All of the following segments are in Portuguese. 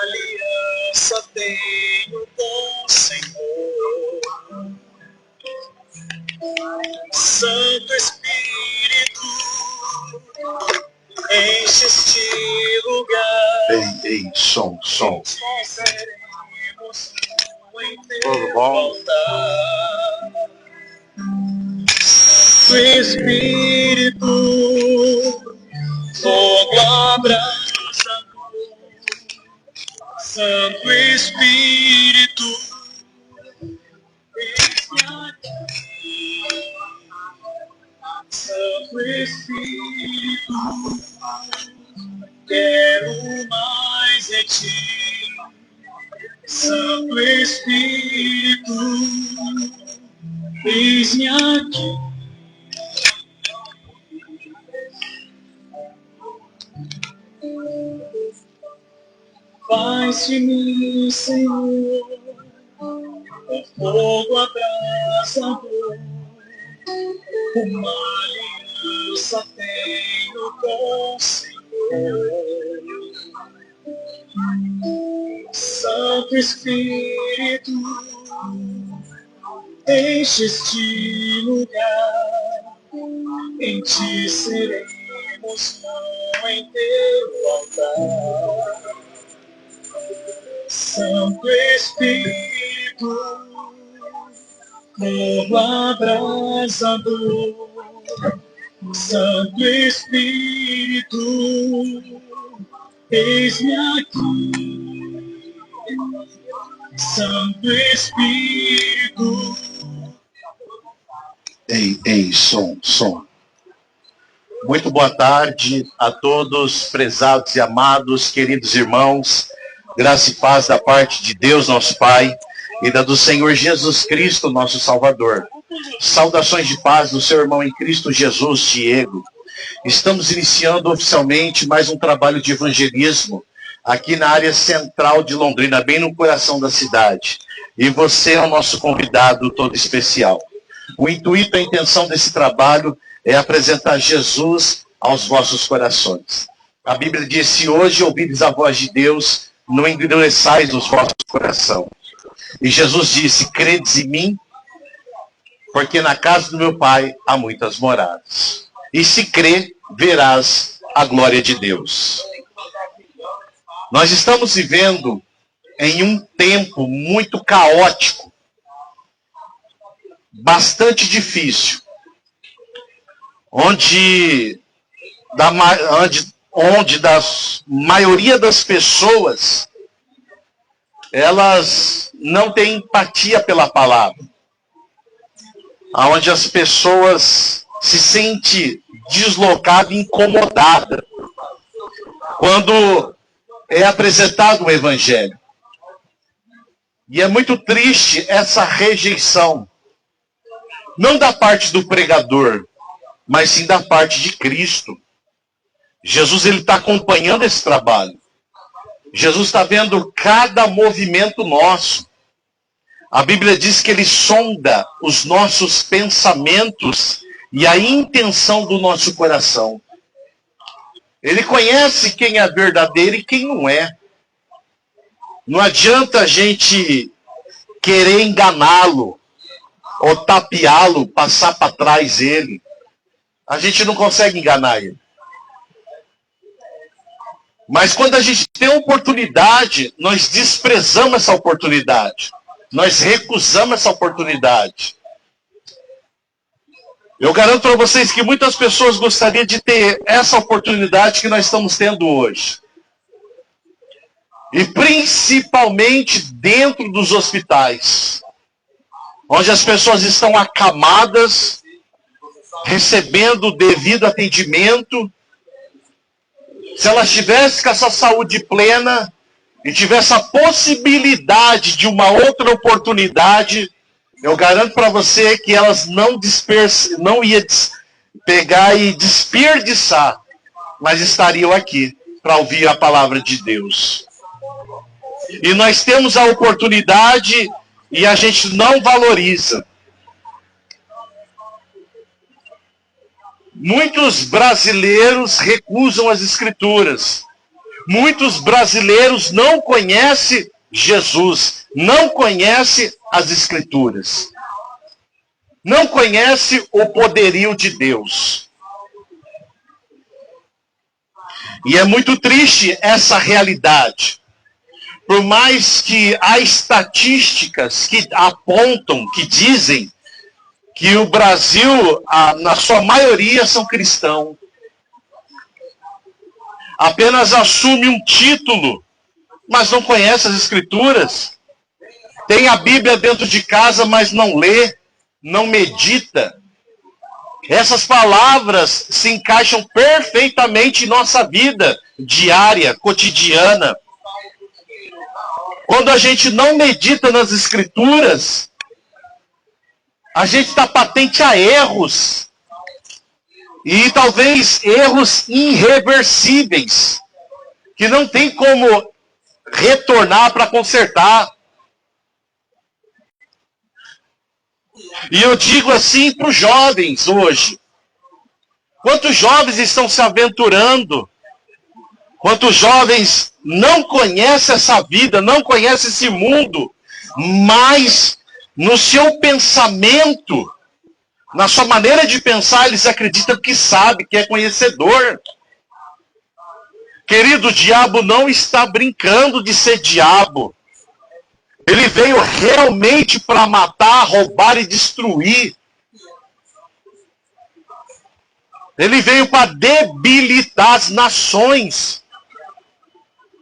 Aliança tenho com o Senhor. Santo Espírito, enche este lugar. Ei, som. Tudo bom? Santo Espírito, fogo abrasador. Santo Espírito, eis-me aqui. Santo Espírito, quero mais de ti. Santo Espírito, eis-me aqui. Faz de mim, Senhor, o fogo abrasador. Uma aliança tenho com o Senhor. Santo Espírito, enche este lugar. Em ti seremos um em teu altar. Santo Espírito, fogo abrasador. Santo Espírito, eis-me aqui. Santo Espírito. Ei, som. Muito boa tarde a todos, prezados e amados, queridos irmãos. Graça e paz da parte de Deus, nosso Pai, e da do Senhor Jesus Cristo, nosso Salvador. Saudações de paz do seu irmão em Cristo Jesus, Diego. Estamos iniciando oficialmente mais um trabalho de evangelismo aqui na área central de Londrina, bem no coração da cidade. E você é o nosso convidado todo especial. O intuito, a intenção desse trabalho é apresentar Jesus aos vossos corações. A Bíblia diz: se hoje ouvides a voz de Deus, não endureçais os vossos corações. E Jesus disse: credes em mim, porque na casa do meu Pai há muitas moradas. E se crê, verás a glória de Deus. Nós estamos vivendo em um tempo muito caótico, bastante difícil, onde da maioria das pessoas, elas não têm empatia pela palavra. Onde as pessoas se sentem deslocadas e incomodadas quando é apresentado o Evangelho. E é muito triste essa rejeição, não da parte do pregador, mas sim da parte de Cristo. Jesus, ele está acompanhando esse trabalho. Jesus está vendo cada movimento nosso. A Bíblia diz que ele sonda os nossos pensamentos e a intenção do nosso coração. Ele conhece quem é verdadeiro e quem não é. Não adianta a gente querer enganá-lo ou tapeá-lo, passar para trás ele. A gente não consegue enganar ele. Mas quando a gente tem oportunidade, nós desprezamos essa oportunidade. Nós recusamos essa oportunidade. Eu garanto para vocês que muitas pessoas gostariam de ter essa oportunidade que nós estamos tendo hoje. E principalmente dentro dos hospitais, onde as pessoas estão acamadas, recebendo o devido atendimento. Se elas tivessem com essa saúde plena, e tivesse a possibilidade de uma outra oportunidade, eu garanto para você que elas não iam pegar e desperdiçar, mas estariam aqui para ouvir a palavra de Deus. E nós temos a oportunidade e a gente não valoriza. Muitos brasileiros recusam as Escrituras. Muitos brasileiros não conhecem Jesus, não conhecem as Escrituras. Não conhecem o poderio de Deus. E é muito triste essa realidade. Por mais que há estatísticas que apontam, que dizem que o Brasil, na sua maioria, são cristãos. Apenas assume um título, mas não conhece as Escrituras. Tem a Bíblia dentro de casa, mas não lê, não medita. Essas palavras se encaixam perfeitamente em nossa vida diária, cotidiana. Quando a gente não medita nas Escrituras, a gente está patente a erros. E talvez erros irreversíveis, que não tem como retornar para consertar. E eu digo assim para os jovens hoje. Quantos jovens estão se aventurando? Quantos jovens não conhecem essa vida, não conhecem esse mundo, mas no seu pensamento, na sua maneira de pensar, eles acreditam que sabe, que é conhecedor. Querido, o diabo não está brincando de ser diabo. Ele veio realmente para matar, roubar e destruir. Ele veio para debilitar as nações.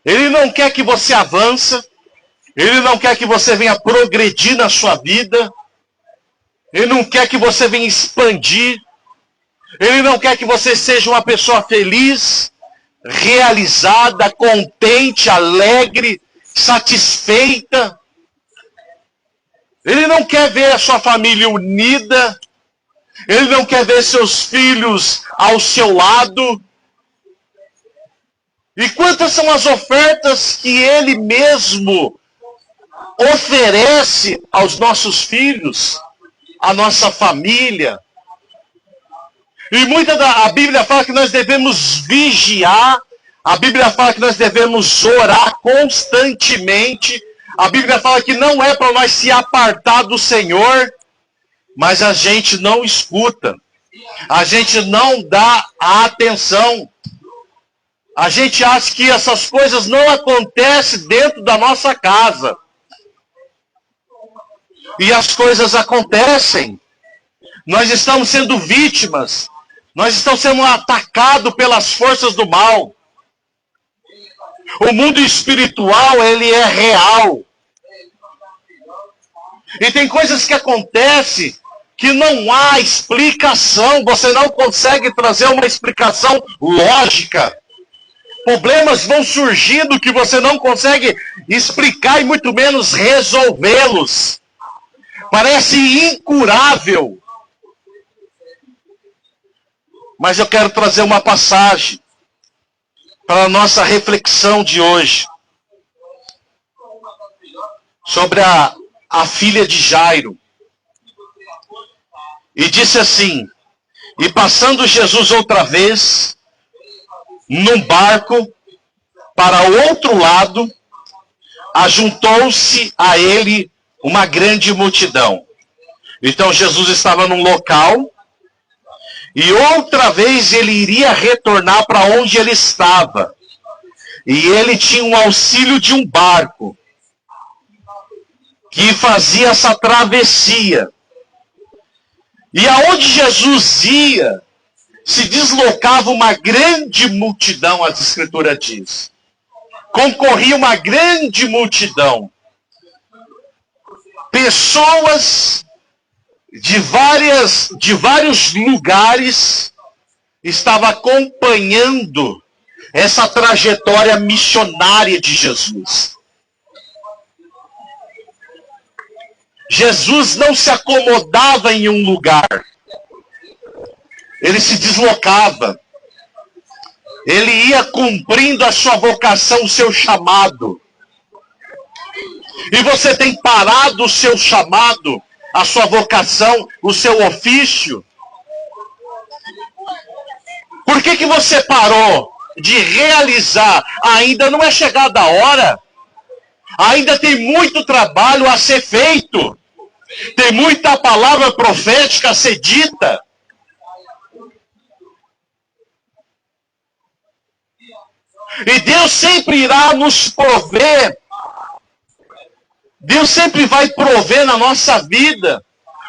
Ele não quer que você avance. Ele não quer que você venha progredir na sua vida. Ele não quer que você venha expandir. Ele não quer que você seja uma pessoa feliz, realizada, contente, alegre, satisfeita. Ele não quer ver a sua família unida. Ele não quer ver seus filhos ao seu lado. E quantas são as ofertas que ele mesmo oferece aos nossos filhos, à nossa família. E a Bíblia fala que nós devemos vigiar, a Bíblia fala que nós devemos orar constantemente, a Bíblia fala que não é para nós se apartar do Senhor, mas a gente não escuta, a gente não dá atenção. A gente acha que essas coisas não acontecem dentro da nossa casa. E as coisas acontecem. Nós estamos sendo vítimas. Nós estamos sendo atacados pelas forças do mal. O mundo espiritual, ele é real. E tem coisas que acontecem que não há explicação. Você não consegue trazer uma explicação lógica. Problemas vão surgindo que você não consegue explicar e muito menos resolvê-los. Parece incurável. Mas eu quero trazer uma passagem para a nossa reflexão de hoje. Sobre a filha de Jairo. E disse assim: e passando Jesus outra vez num barco para o outro lado, ajuntou-se a ele uma grande multidão. Então Jesus estava num local e outra vez ele iria retornar para onde ele estava. E ele tinha um auxílio de um barco que fazia essa travessia. E aonde Jesus ia, se deslocava uma grande multidão, as Escrituras diz. Concorria uma grande multidão. Pessoas de vários lugares estavam acompanhando essa trajetória missionária de Jesus. Jesus não se acomodava em um lugar. Ele se deslocava. Ele ia cumprindo a sua vocação, o seu chamado. E você tem parado o seu chamado, a sua vocação, o seu ofício? Por que você parou de realizar? Ainda não é chegada a hora. Ainda tem muito trabalho a ser feito. Tem muita palavra profética a ser dita. E Deus sempre irá nos prover. Deus sempre vai prover na nossa vida.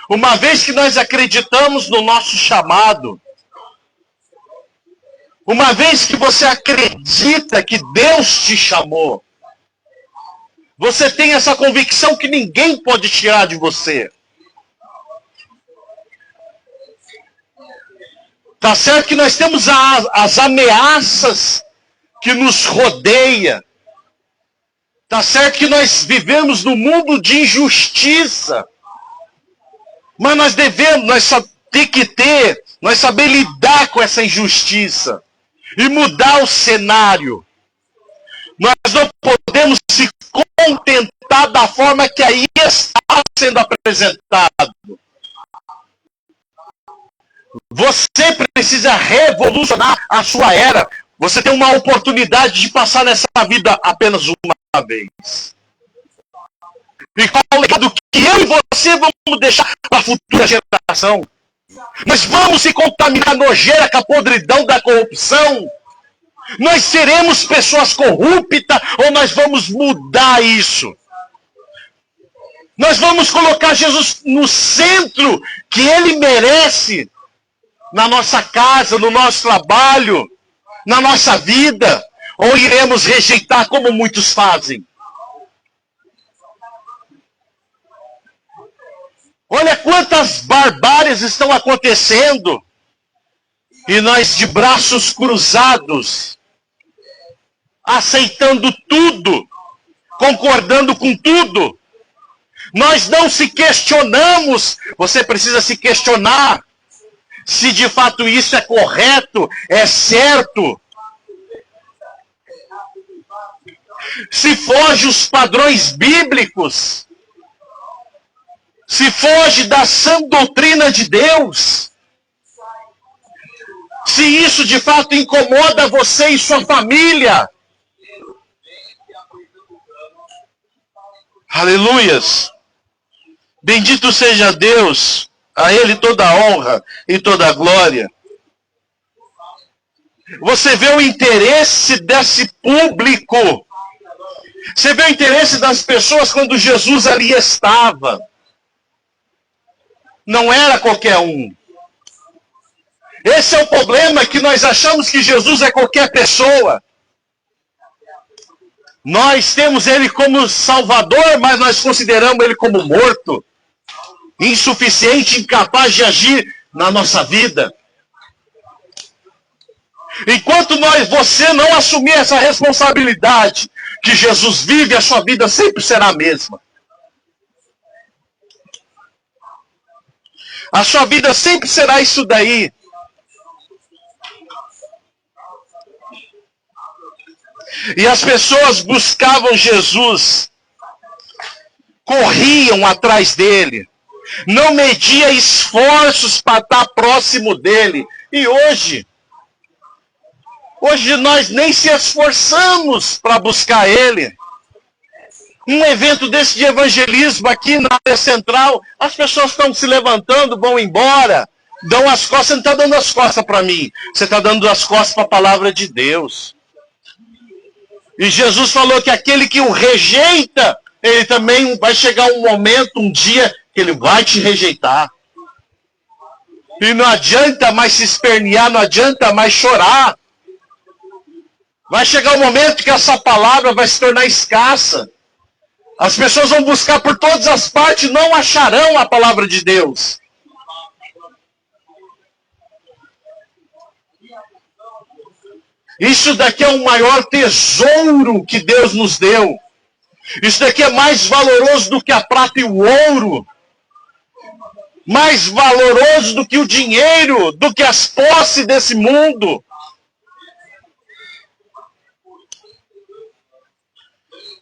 Uma vez que nós acreditamos no nosso chamado. Uma vez que você acredita que Deus te chamou. Você tem essa convicção que ninguém pode tirar de você. Tá certo que nós temos as ameaças que nos rodeia. Tá certo que nós vivemos num mundo de injustiça. Mas nós nós saber lidar com essa injustiça. E mudar o cenário. Nós não podemos se contentar da forma que aí está sendo apresentado. Você precisa revolucionar a sua era. Você tem uma oportunidade de passar nessa vida apenas uma vez. E qual é o legado que eu e você vamos deixar para a futura geração? Nós vamos se contaminar nojeira com a podridão da corrupção? Nós seremos pessoas corruptas ou nós vamos mudar isso? Nós vamos colocar Jesus no centro que Ele merece na nossa casa, no nosso trabalho, na nossa vida? Ou iremos rejeitar como muitos fazem? Olha quantas barbáries estão acontecendo. E nós de braços cruzados, aceitando tudo, concordando com tudo. Nós não se questionamos. Você precisa se questionar se de fato isso é correto, é certo. Se foge os padrões bíblicos, se foge da sã doutrina de Deus, se isso de fato incomoda você e sua família. Aleluias. Bendito seja Deus, a Ele toda a honra e toda a glória. Você vê o interesse desse público. Você vê o interesse das pessoas quando Jesus ali estava. Não era qualquer um. Esse é o problema, que nós achamos que Jesus é qualquer pessoa. Nós temos Ele como Salvador, mas nós consideramos Ele como morto. Insuficiente, incapaz de agir na nossa vida. Enquanto você não assumir essa responsabilidade, que Jesus vive, a sua vida sempre será a mesma. A sua vida sempre será isso daí. E as pessoas buscavam Jesus, corriam atrás dele, não media esforços para estar próximo dele. E hoje nós nem se esforçamos para buscar ele. Um evento desse de evangelismo aqui na área central, as pessoas estão se levantando, vão embora, dão as costas. Você não está dando as costas para mim, você está dando as costas para a palavra de Deus. E Jesus falou que aquele que o rejeita, ele também vai chegar um momento, um dia, que ele vai te rejeitar. E não adianta mais se espernear, não adianta mais chorar. Vai chegar um momento que essa palavra vai se tornar escassa. As pessoas vão buscar por todas as partes, não acharão a palavra de Deus. Isso daqui é o maior tesouro que Deus nos deu. Isso daqui é mais valoroso do que a prata e o ouro. Mais valoroso do que o dinheiro, do que as posses desse mundo.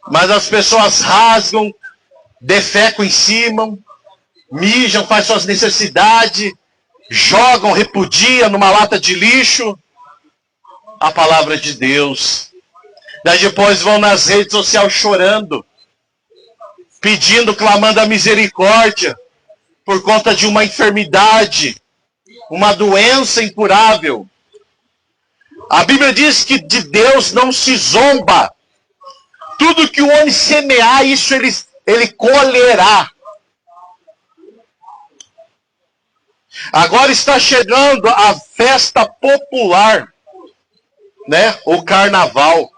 Mas as pessoas rasgam, defecam em cima, mijam, fazem suas necessidades, jogam, repudiam numa lata de lixo a palavra de Deus. Daí depois vão nas redes sociais chorando, pedindo, clamando a misericórdia por conta de uma enfermidade, uma doença incurável. A Bíblia diz que de Deus não se zomba. Tudo que o homem semear, isso ele colherá. Agora está chegando a festa popular, né? O carnaval.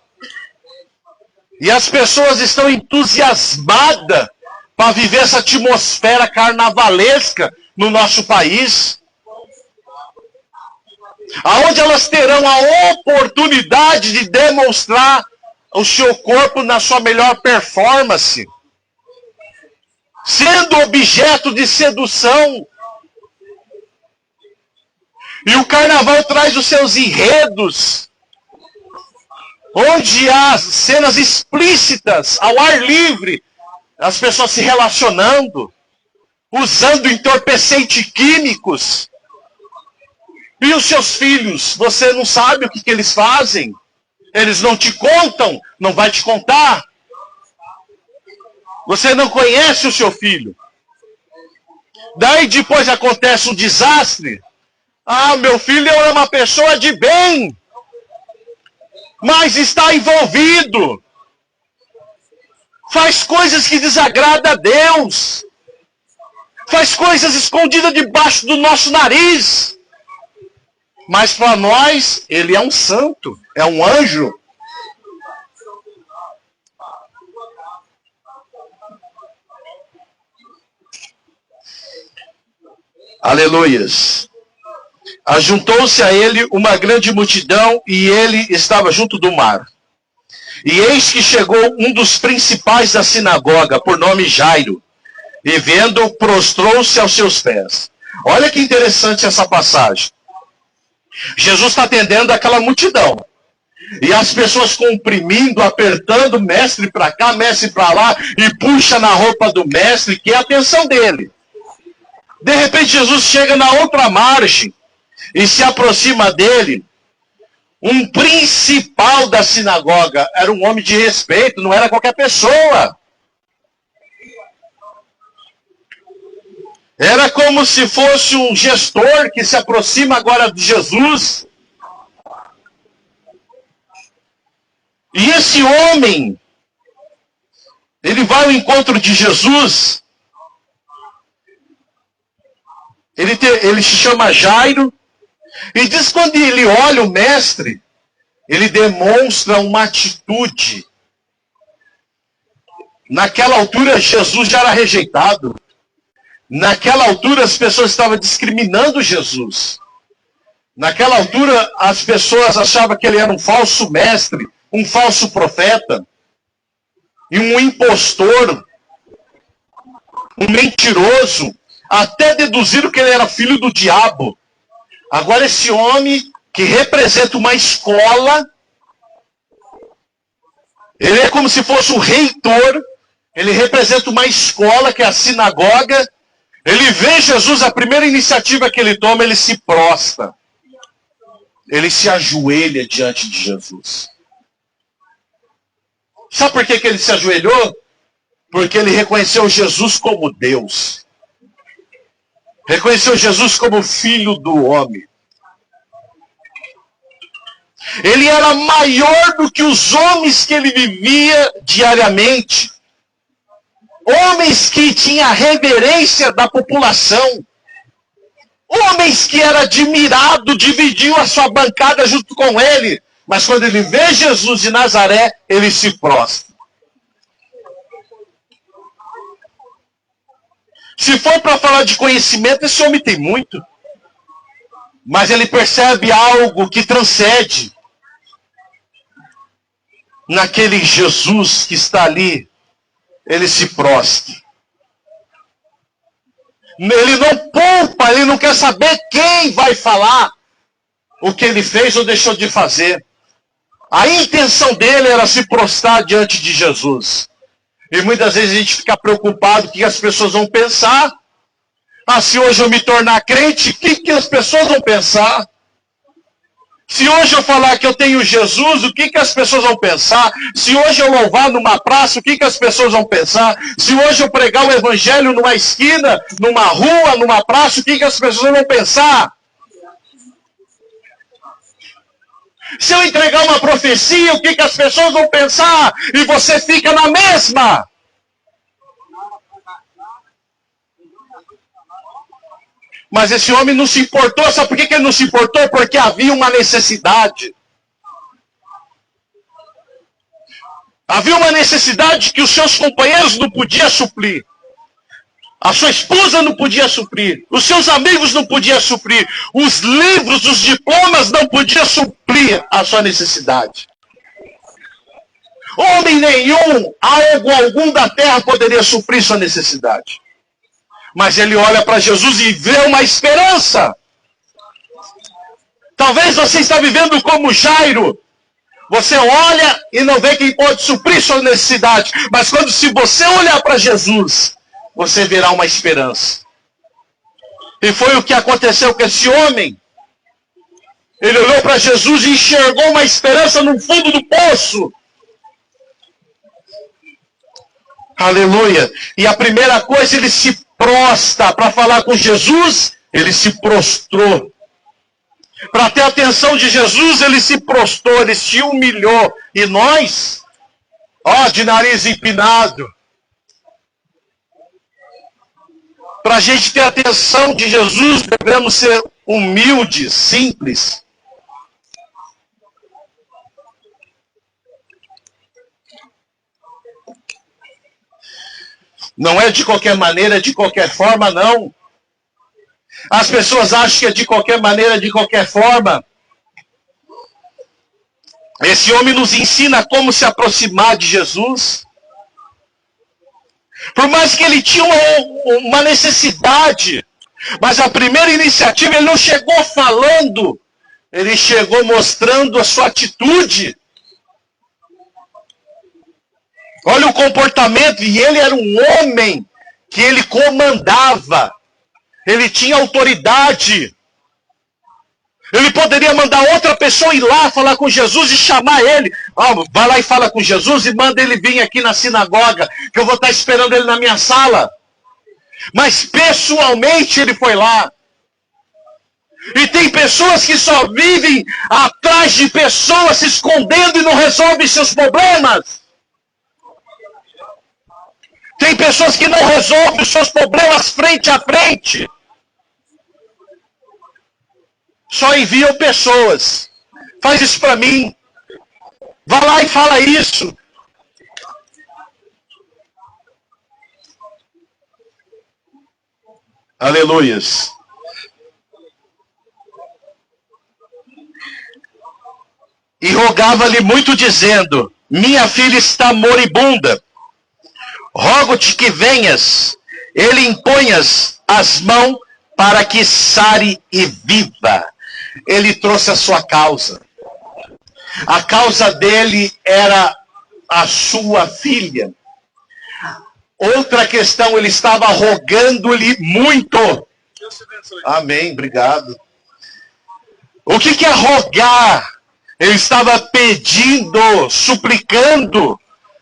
E as pessoas estão entusiasmadas para viver essa atmosfera carnavalesca no nosso país. Aonde elas terão a oportunidade de demonstrar o seu corpo na sua melhor performance, sendo objeto de sedução. E o carnaval traz os seus enredos, onde há cenas explícitas, ao ar livre, as pessoas se relacionando, usando entorpecentes químicos. E os seus filhos, você não sabe o que eles fazem? Eles não te contam, não vai te contar. Você não conhece o seu filho. Daí depois acontece um desastre. Ah, meu filho é uma pessoa de bem, mas está envolvido. Faz coisas que desagradam a Deus. Faz coisas escondidas debaixo do nosso nariz. Mas para nós, ele é um santo, é um anjo. Aleluias. Ajuntou-se a ele uma grande multidão e ele estava junto do mar. E eis que chegou um dos principais da sinagoga, por nome Jairo, e vendo, prostrou-se aos seus pés. Olha que interessante essa passagem. Jesus está atendendo aquela multidão. E as pessoas comprimindo, apertando, mestre para cá, mestre para lá, e puxa na roupa do mestre, que é a atenção dele. De repente Jesus chega na outra margem e se aproxima dele. Um principal da sinagoga, era um homem de respeito, não era qualquer pessoa. Era como se fosse um gestor que se aproxima agora de Jesus. E esse homem, ele vai ao encontro de Jesus. Ele se chama Jairo. E diz que quando ele olha o mestre, ele demonstra uma atitude. Naquela altura, Jesus já era rejeitado. Naquela altura, as pessoas estavam discriminando Jesus. Naquela altura, as pessoas achavam que ele era um falso mestre, um falso profeta, e um impostor, um mentiroso. Até deduziram que ele era filho do diabo. Agora esse homem, que representa uma escola, ele é como se fosse o reitor, ele representa uma escola, que é a sinagoga. Ele vê Jesus, a primeira iniciativa que ele toma, ele se prostra. Ele se ajoelha diante de Jesus. Sabe por que ele se ajoelhou? Porque ele reconheceu Jesus como Deus. Reconheceu Jesus como filho do homem. Ele era maior do que os homens que ele vivia diariamente. Homens que tinham reverência da população. Homens que era admirado, dividiu a sua bancada junto com ele. Mas quando ele vê Jesus de Nazaré, ele se prostra. Se for para falar de conhecimento, esse homem tem muito. Mas ele percebe algo que transcende. naquele Jesus que está ali, ele se prostre. Ele não poupa, ele não quer saber quem vai falar o que ele fez ou deixou de fazer. A intenção dele era se prostrar diante de Jesus. E muitas vezes a gente fica preocupado com o que as pessoas vão pensar. Ah, se hoje eu me tornar crente, o que as pessoas vão pensar? Se hoje eu falar que eu tenho Jesus, o que as pessoas vão pensar? Se hoje eu louvar numa praça, o que as pessoas vão pensar? Se hoje eu pregar o evangelho numa esquina, numa rua, numa praça, o que as pessoas vão pensar? Se eu entregar uma profecia, o que as pessoas vão pensar? E você fica na mesma. Mas esse homem não se importou. Sabe por que ele não se importou? Porque havia uma necessidade. Havia uma necessidade que os seus companheiros não podiam suprir. A sua esposa não podia suprir. Os seus amigos não podiam suprir. Os livros, os diplomas não podiam suprir a sua necessidade. Homem nenhum, algo algum da terra poderia suprir sua necessidade. Mas ele olha para Jesus e vê uma esperança. Talvez você está vivendo como Jairo. Você olha e não vê quem pode suprir sua necessidade. Mas se você olhar para Jesus, você verá uma esperança. E foi o que aconteceu com esse homem. Ele olhou para Jesus e enxergou uma esperança no fundo do poço. Aleluia. E a primeira coisa, ele se prostra para falar com Jesus, ele se prostrou. Para ter a atenção de Jesus, ele se prostrou, ele se humilhou. E nós, de nariz empinado, para a gente ter a atenção de Jesus, devemos ser humildes, simples. Não é de qualquer maneira, de qualquer forma, não. As pessoas acham que é de qualquer maneira, de qualquer forma. Esse homem nos ensina como se aproximar de Jesus. Por mais que ele tinha uma necessidade, mas a primeira iniciativa ele não chegou falando, ele chegou mostrando a sua atitude. Olha o comportamento, e ele era um homem que ele comandava. Ele tinha autoridade. Ele poderia mandar outra pessoa ir lá falar com Jesus e chamar ele. Vai lá e fala com Jesus e manda ele vir aqui na sinagoga, que eu vou estar esperando ele na minha sala. Mas pessoalmente ele foi lá. E tem pessoas que só vivem atrás de pessoas, se escondendo e não resolvem seus problemas. Tem pessoas que não resolvem os seus problemas frente a frente. Só enviam pessoas. Faz isso para mim. Vai lá e fala isso. Aleluias. E rogava-lhe muito, dizendo: minha filha está moribunda. Rogo-te que venhas, ele imponhas as mãos para que sare e viva. Ele trouxe a sua causa. A causa dele era a sua filha. Outra questão, ele estava rogando-lhe muito. Amém, obrigado. O que é rogar? Ele estava pedindo, suplicando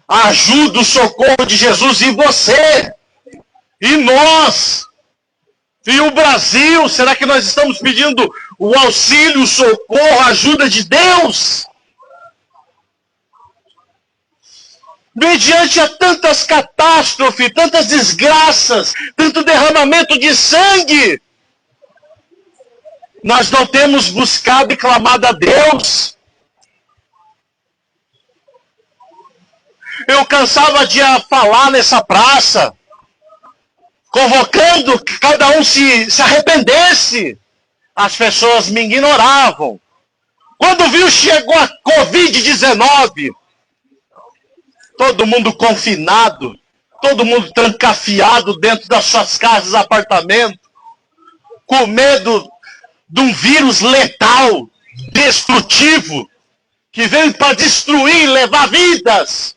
a ajuda, o socorro de Jesus. E você? E nós? E o Brasil? Será que nós estamos pedindo o auxílio, o socorro, a ajuda de Deus? Mediante a tantas catástrofes, tantas desgraças, tanto derramamento de sangue, nós não temos buscado e clamado a Deus. Eu cansava de falar nessa praça, convocando que cada um se arrependesse. As pessoas me ignoravam. Quando viu, chegou a Covid-19. todo mundo confinado, todo mundo trancafiado dentro das suas casas, apartamentos, com medo de um vírus letal, destrutivo, que veio para destruir, levar vidas.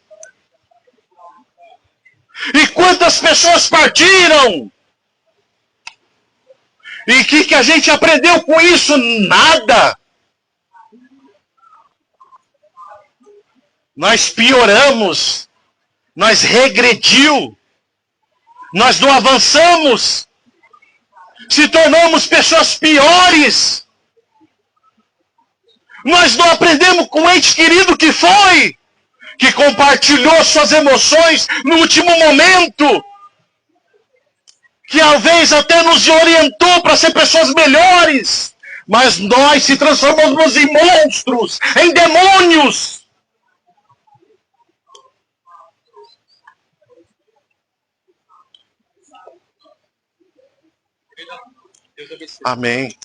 E quantas pessoas partiram? E o que a gente aprendeu com isso? Nada. Nós pioramos, nós regrediu, nós não avançamos, se tornamos pessoas piores. Nós não aprendemos com o ente querido que foi, que compartilhou suas emoções no último momento, que talvez até nos orientou para ser pessoas melhores, mas nós se transformamos em monstros, em demônios. Amém.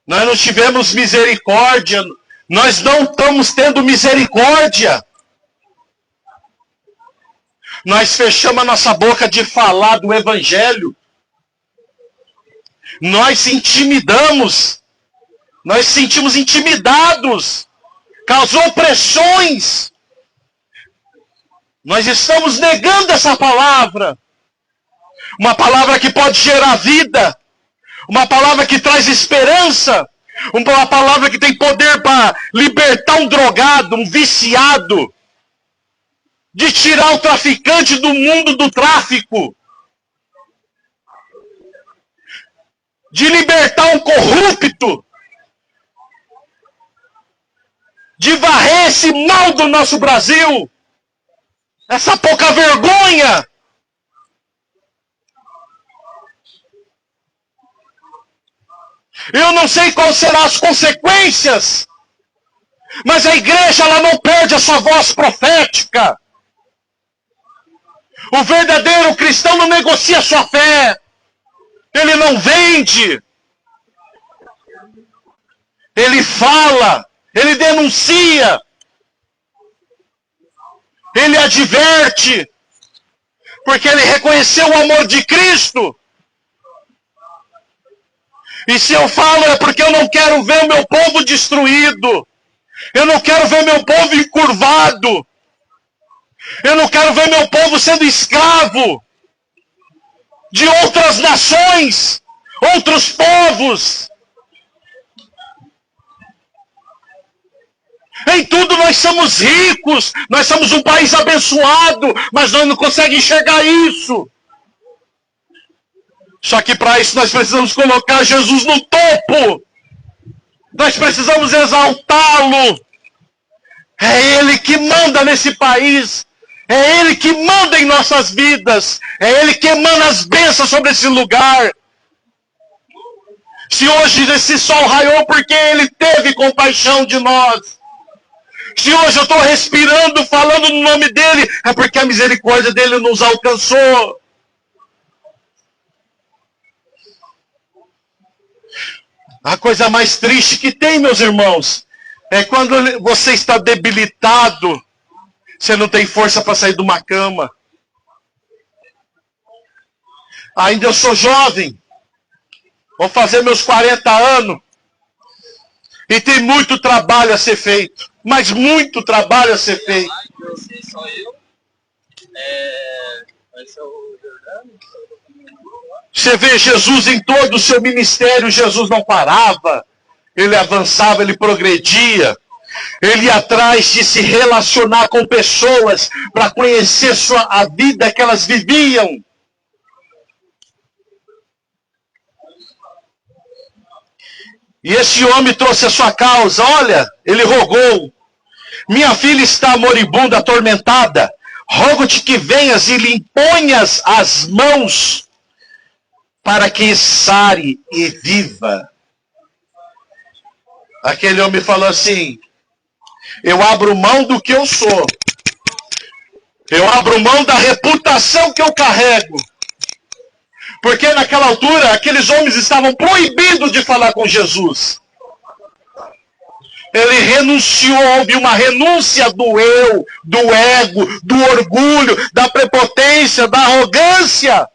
Nós não tivemos misericórdia, nós não estamos tendo misericórdia. Nós fechamos a nossa boca de falar do Evangelho. Nós se intimidamos, nós sentimos intimidados, causou pressões. Nós estamos negando essa palavra. Uma palavra que pode gerar vida. Uma palavra que traz esperança. Uma palavra que tem poder para libertar um drogado, um viciado. De tirar o traficante do mundo do tráfico. De libertar um corrupto. De varrer esse mal do nosso Brasil. Essa pouca vergonha. Eu não sei quais serão as consequências, mas a igreja ela não perde a sua voz profética. O verdadeiro cristão não negocia sua fé. Ele não vende. Ele fala, ele denuncia. Ele adverte, porque ele reconheceu o amor de Cristo. E se eu falo é porque eu não quero ver o meu povo destruído. Eu não quero ver meu povo encurvado. Eu não quero ver meu povo sendo escravo de outras nações, outros povos. Em tudo nós somos ricos, nós somos um país abençoado, mas nós não conseguimos enxergar isso. Só que para isso nós precisamos colocar Jesus no topo. Nós precisamos exaltá-lo. É Ele que manda nesse país. É Ele que manda em nossas vidas. É Ele que emana as bênçãos sobre esse lugar. Se hoje esse sol raiou porque Ele teve compaixão de nós. Se hoje eu estou respirando, falando no nome dEle, é porque a misericórdia dEle nos alcançou. A coisa mais triste que tem, meus irmãos, é quando você está debilitado, você não tem força para sair de uma cama. Ainda eu sou jovem, vou fazer meus 40 anos, e tem muito trabalho a ser feito. Mas muito trabalho a ser feito. Só eu. Vai ser o Jordano. Você vê Jesus em todo o seu ministério, Jesus não parava. Ele avançava, ele progredia. Ele ia atrás de se relacionar com pessoas para conhecer a vida que elas viviam. E esse homem trouxe a sua causa. Olha, ele rogou. Minha filha está moribunda, atormentada. Rogo-te que venhas e lhe imponhas as mãos para que sare e viva. Aquele homem falou assim: eu abro mão do que eu sou. Eu abro mão da reputação que eu carrego. Porque naquela altura, aqueles homens estavam proibidos de falar com Jesus. Ele renunciou, houve uma renúncia do eu, do ego, do orgulho, da prepotência, da arrogância.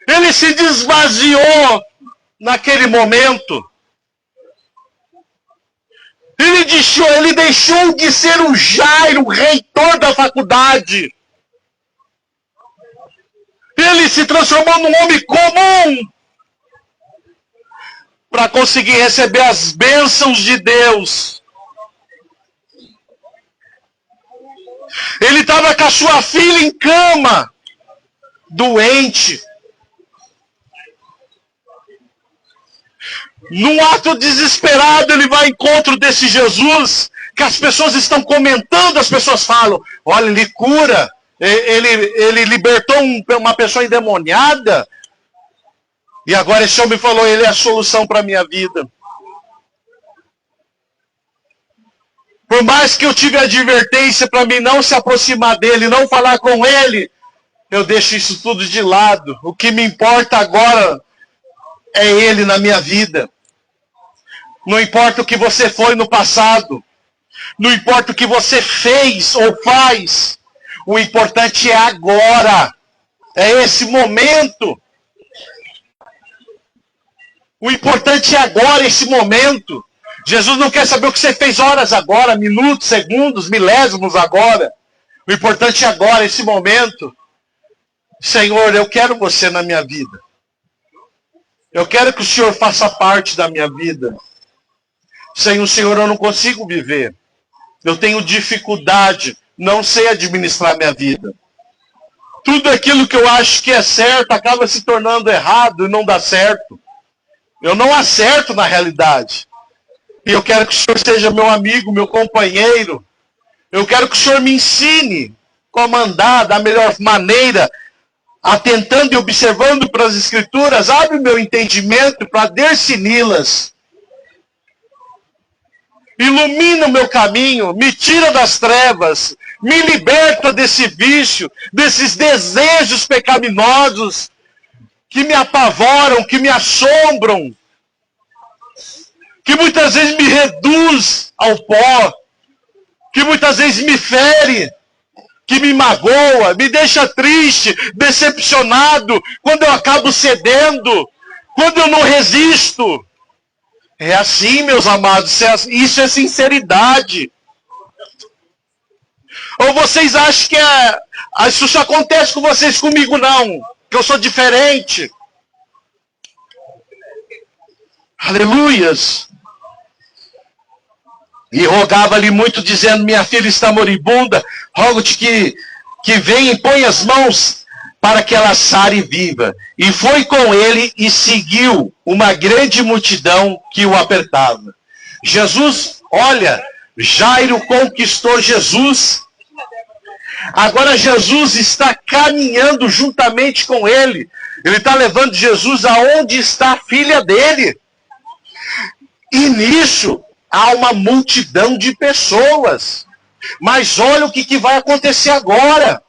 Ele se desvaziou naquele momento. Ele deixou de ser o Jairo, o reitor da faculdade. Ele se transformou num homem comum para conseguir receber as bênçãos de Deus. Ele estava com a sua filha em cama, doente. Num ato desesperado, ele vai ao encontro desse Jesus, que as pessoas estão comentando, as pessoas falam, olha, ele cura, ele libertou uma pessoa endemoniada, e agora esse homem falou, ele é a solução para a minha vida. Por mais que eu tive advertência para mim não se aproximar dele, não falar com ele, eu deixo isso tudo de lado. O que me importa agora é ele na minha vida. Não importa o que você foi no passado. Não importa o que você fez ou faz. O importante é agora. É esse momento. O importante é agora, esse momento. Jesus não quer saber o que você fez horas agora, minutos, segundos, milésimos agora. O importante é agora, esse momento. Senhor, eu quero você na minha vida. Eu quero que o Senhor faça parte da minha vida. Sem o Senhor eu não consigo viver. Eu tenho dificuldade, não sei administrar minha vida. Tudo aquilo que eu acho que é certo acaba se tornando errado e não dá certo. Eu não acerto na realidade. E eu quero que o Senhor seja meu amigo, meu companheiro. Eu quero que o Senhor me ensine como andar da melhor maneira, atentando e observando para as Escrituras. Abre o meu entendimento para discerni-las. Ilumina o meu caminho, me tira das trevas, me liberta desse vício, desses desejos pecaminosos que me apavoram, que me assombram, que muitas vezes me reduz ao pó, que muitas vezes me fere, que me magoa, me deixa triste, decepcionado, quando eu acabo cedendo, quando eu não resisto. É assim, meus amados, isso é sinceridade. Ou vocês acham que isso só acontece com vocês, comigo não, que eu sou diferente? Aleluias. E rogava-lhe muito, dizendo, minha filha está moribunda, rogo-te que venha e ponha as mãos para que ela sare viva. E foi com ele e seguiu uma grande multidão que o apertava. Jesus, olha, Jairo conquistou Jesus. Agora Jesus está caminhando juntamente com ele. Ele está levando Jesus aonde está a filha dele. E nisso há uma multidão de pessoas. Mas olha o que vai acontecer agora.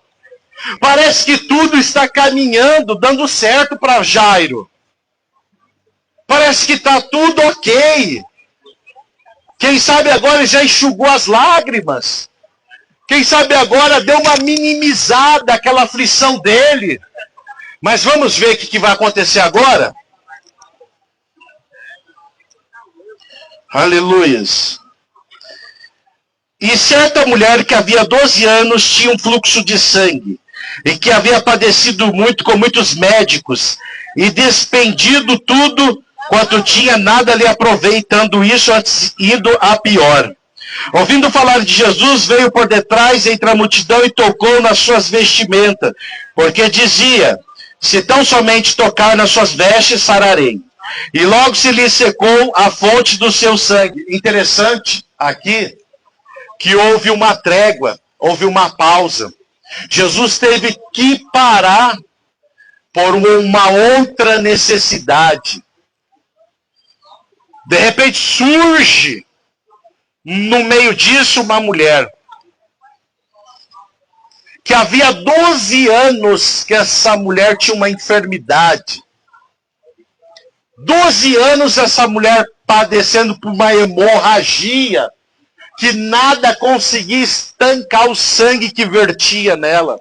Parece que tudo está caminhando, dando certo para Jairo. Parece que está tudo ok. Quem sabe agora já enxugou as lágrimas. Quem sabe agora deu uma minimizada aquela aflição dele. Mas vamos ver o que vai acontecer agora? Aleluias. E certa mulher que havia 12 anos tinha um fluxo de sangue, e que havia padecido muito com muitos médicos, e despendido tudo quanto tinha, nada lhe aproveitando isso, antes indo a pior. Ouvindo falar de Jesus, veio por detrás entre a multidão e tocou nas suas vestimentas, porque dizia, se tão somente tocar nas suas vestes, sararei. E logo se lhe secou a fonte do seu sangue. Interessante aqui que houve uma trégua, houve uma pausa. Jesus teve que parar por uma outra necessidade. De repente surge no meio disso uma mulher que havia 12 anos que essa mulher tinha uma enfermidade. 12 anos essa mulher padecendo por uma hemorragia, que nada conseguia estancar o sangue que vertia nela.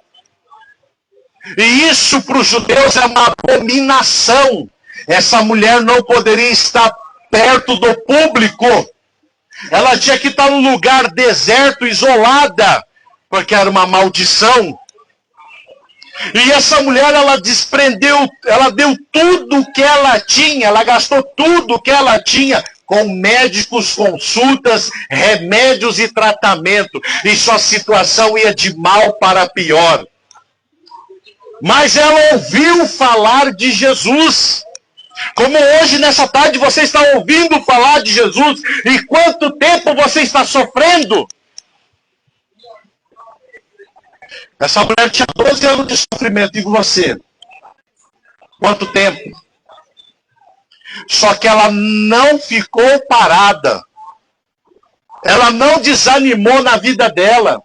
E isso para os judeus é uma abominação. Essa mulher não poderia estar perto do público. Ela tinha que estar num lugar deserto, isolada, porque era uma maldição. E essa mulher, ela desprendeu, ela deu tudo o que ela tinha, ela gastou tudo o que ela tinha com médicos, consultas, remédios e tratamento. E sua situação ia de mal para pior. Mas ela ouviu falar de Jesus. Como hoje, nessa tarde, você está ouvindo falar de Jesus. E quanto tempo você está sofrendo? Essa mulher tinha 12 anos de sofrimento. E você? Quanto tempo? Só que ela não ficou parada. Ela não desanimou na vida dela.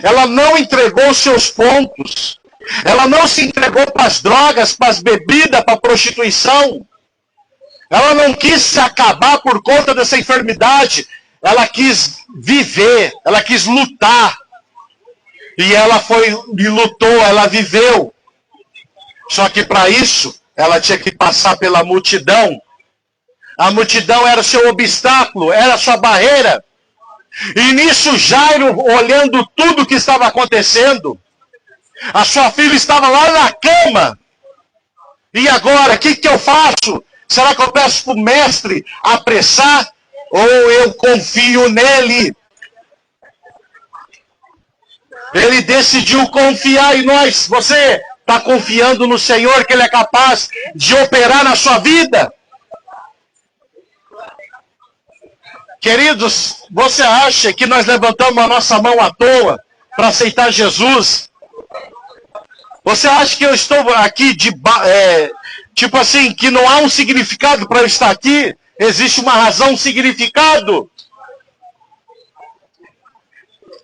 Ela não entregou seus pontos. Ela não se entregou para as drogas, para as bebidas, para a prostituição. Ela não quis se acabar por conta dessa enfermidade. Ela quis viver, ela quis lutar. E ela foi e lutou, ela viveu. Só que para isso, ela tinha que passar pela multidão. A multidão era seu obstáculo, era sua barreira. E nisso Jairo, olhando tudo o que estava acontecendo, a sua filha estava lá na cama. E agora, o que eu faço? Será que eu peço para o mestre apressar? Ou eu confio nele? Ele decidiu confiar em nós. Você está confiando no Senhor que Ele é capaz de operar na sua vida? Queridos, você acha que nós levantamos a nossa mão à toa para aceitar Jesus? Você acha que eu estou aqui tipo assim, que não há um significado para eu estar aqui? Existe uma razão, um significado.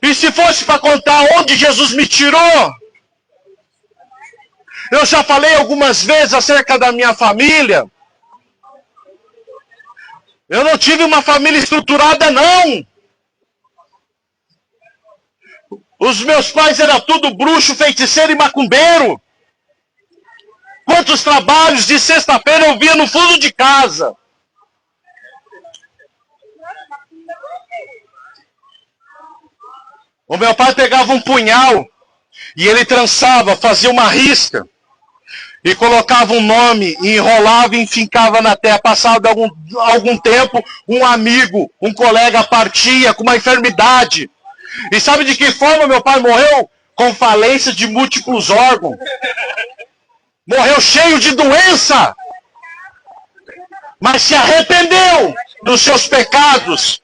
E se fosse para contar onde Jesus me tirou? Eu já falei algumas vezes acerca da minha família. Eu não tive uma família estruturada, não. Os meus pais eram tudo bruxo, feiticeiro e macumbeiro. Quantos trabalhos de sexta-feira eu via no fundo de casa. O meu pai pegava um punhal e ele trançava, fazia uma risca e colocava um nome, e enrolava e enfincava na terra. Passado algum tempo, um amigo, um colega partia com uma enfermidade. E sabe de que forma meu pai morreu? Com falência de múltiplos órgãos. Morreu cheio de doença. Mas se arrependeu dos seus pecados.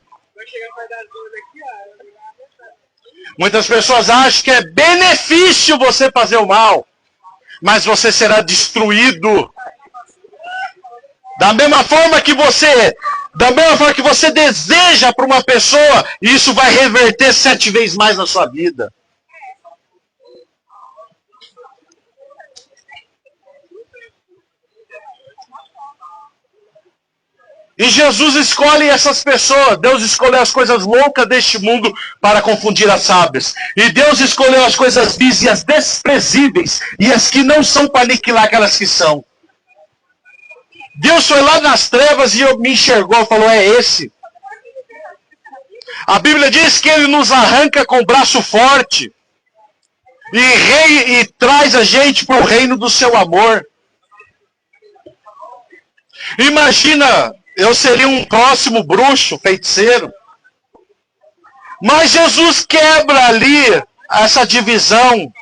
Muitas pessoas acham que é benefício você fazer o mal. Mas você será destruído. Da mesma forma que você deseja para uma pessoa, isso vai reverter 7 vezes mais na sua vida. E Jesus escolhe essas pessoas. Deus escolheu as coisas loucas deste mundo para confundir as sábias. E Deus escolheu as coisas vis e as desprezíveis e as que não são para aniquilar aquelas que são. Deus foi lá nas trevas e me enxergou e falou, é esse. A Bíblia diz que Ele nos arranca com o braço forte e traz a gente para o reino do seu amor. Imagina, eu seria um próximo bruxo, feiticeiro. Mas Jesus quebra ali essa divisão.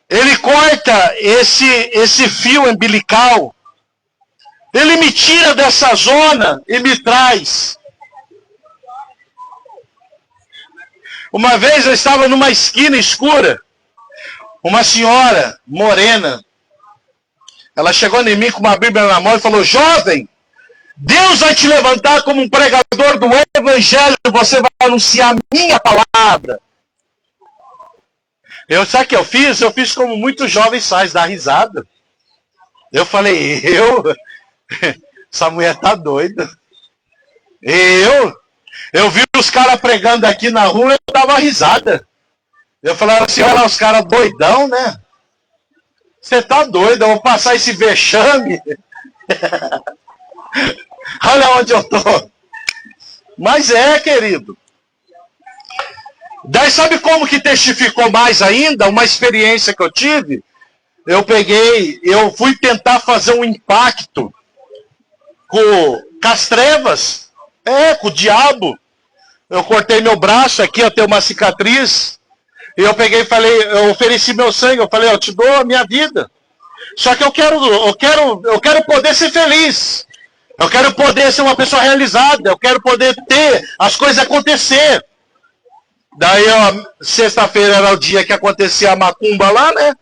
Ele corta esse fio umbilical. Ele me tira dessa zona e me traz. Uma vez eu estava numa esquina escura. Uma senhora morena. Ela chegou em mim com uma Bíblia na mão e falou, jovem, Deus vai te levantar como um pregador do Evangelho. Você vai anunciar a minha palavra. Sabe o que eu fiz? Eu fiz como muitos jovens fazem, dar risada. Eu falei, essa mulher tá doida. Eu vi os caras pregando aqui na rua, eu dava risada. Eu falava assim, olha lá, os caras doidão, né? Você tá doido, eu vou passar esse vexame. Olha onde eu tô. Mas querido. Daí sabe como que testificou mais ainda? Uma experiência que eu tive. Eu fui tentar fazer um impacto com as trevas. Com o diabo. Eu cortei meu braço aqui, eu tenho uma cicatriz. E eu peguei e falei, eu ofereci meu sangue, eu falei, eu te dou a minha vida. Só que eu quero poder ser feliz. Eu quero poder ser uma pessoa realizada. Eu quero poder ter as coisas acontecer. Daí, sexta-feira era o dia que acontecia a macumba lá, né?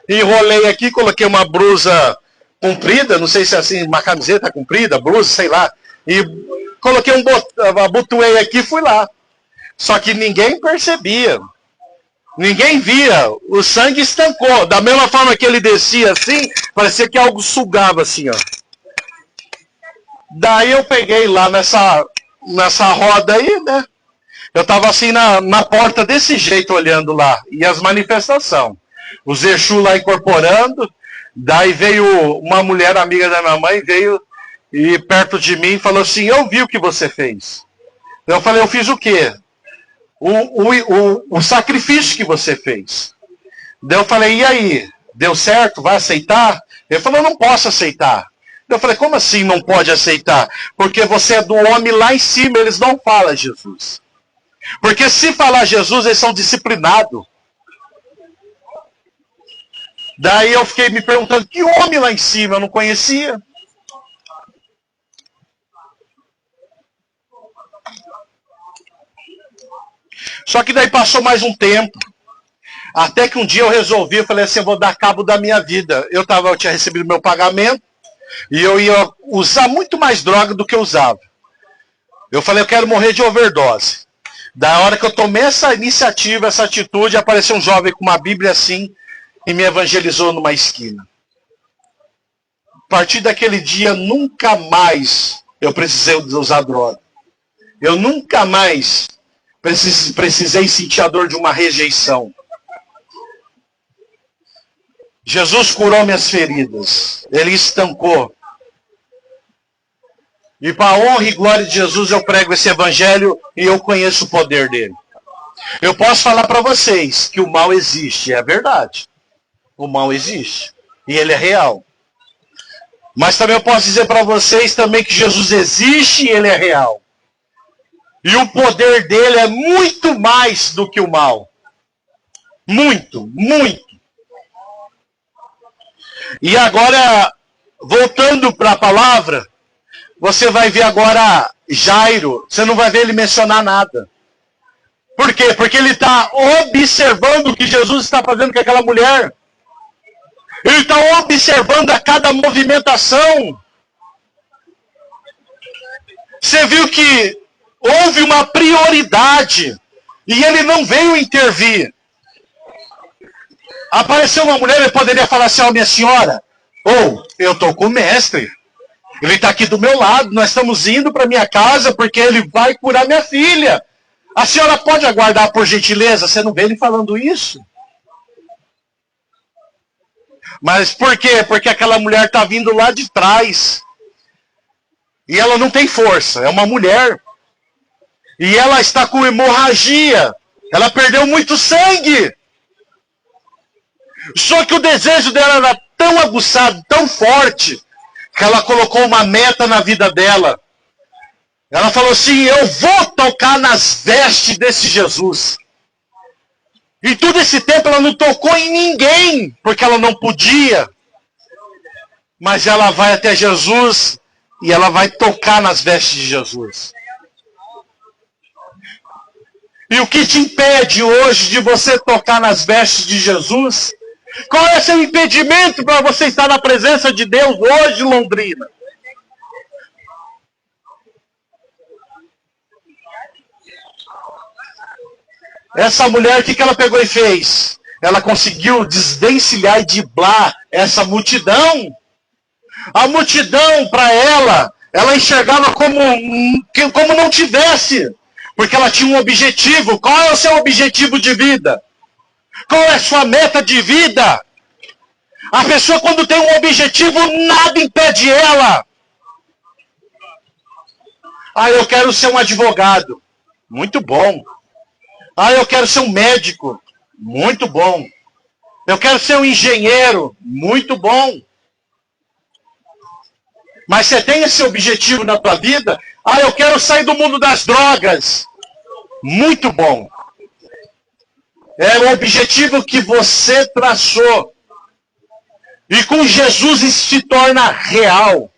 Enrolei aqui, coloquei uma blusa comprida, não sei se é assim, uma camiseta comprida, blusa, sei lá. E coloquei abotoei aqui e fui lá. Só que ninguém percebia. Ninguém via. O sangue estancou. Da mesma forma que ele descia assim, parecia que algo sugava assim, ó. Daí eu peguei lá nessa roda aí, né? Eu tava assim na porta desse jeito olhando lá. E as manifestações. Os Exu lá incorporando. Daí veio uma mulher amiga da minha mãe, veio e perto de mim falou assim, eu vi o que você fez. Eu falei, eu fiz o quê? O sacrifício que você fez. Daí eu falei, e aí? Deu certo? Vai aceitar? Ele falou, não posso aceitar. Eu falei, como assim não pode aceitar? Porque você é do homem lá em cima, eles não falam Jesus. Porque se falar Jesus, eles são disciplinados. Daí eu fiquei me perguntando, que homem lá em cima? Eu não conhecia. Só que daí passou mais um tempo. Até que um dia eu falei assim, eu vou dar cabo da minha vida. Eu tinha recebido meu pagamento e eu ia usar muito mais droga do que eu usava. Eu falei, eu quero morrer de overdose. Da hora que eu tomei essa iniciativa, essa atitude, apareceu um jovem com uma Bíblia assim e me evangelizou numa esquina. A partir daquele dia, nunca mais eu precisei usar droga. Eu nunca mais precisei sentir a dor de uma rejeição. Jesus curou minhas feridas. Ele estancou. E para a honra e glória de Jesus eu prego esse evangelho e eu conheço o poder dele. Eu posso falar para vocês que o mal existe, é verdade. O mal existe. E ele é real. Mas também eu posso dizer para vocês também que Jesus existe e ele é real. E o poder dele é muito mais do que o mal. Muito, muito. E agora, voltando para a palavra, você vai ver agora Jairo, você não vai ver ele mencionar nada. Por quê? Porque ele está observando o que Jesus está fazendo com aquela mulher. Ele está observando a cada movimentação. Você viu que houve uma prioridade e ele não veio intervir. Apareceu uma mulher, ele poderia falar assim, ó, minha senhora, eu estou com o mestre. Ele está aqui do meu lado, nós estamos indo para minha casa porque ele vai curar minha filha. A senhora pode aguardar por gentileza? Você não vê ele falando isso? Mas por quê? Porque aquela mulher está vindo lá de trás. E ela não tem força, é uma mulher. E ela está com hemorragia. Ela perdeu muito sangue. Só que o desejo dela era tão aguçado, tão forte, que ela colocou uma meta na vida dela. Ela falou assim, eu vou tocar nas vestes desse Jesus. E todo esse tempo ela não tocou em ninguém, porque ela não podia. Mas ela vai até Jesus e ela vai tocar nas vestes de Jesus. E o que te impede hoje de você tocar nas vestes de Jesus? Qual é o seu impedimento para você estar na presença de Deus hoje, Londrina? Essa mulher, o que ela pegou e fez? Ela conseguiu desvencilhar e driblar essa multidão. A multidão, para ela, Ela enxergava como não tivesse, porque ela tinha um objetivo. Qual é o seu objetivo de vida? Qual é a sua meta de vida? A pessoa, quando tem um objetivo, nada impede ela. Ah, eu quero ser um advogado. Muito bom. Ah, eu quero ser um médico. Muito bom. Eu quero ser um engenheiro. Muito bom. Mas você tem esse objetivo na tua vida? Ah, eu quero sair do mundo das drogas. Muito bom. É o objetivo que você traçou. E com Jesus isso se torna real.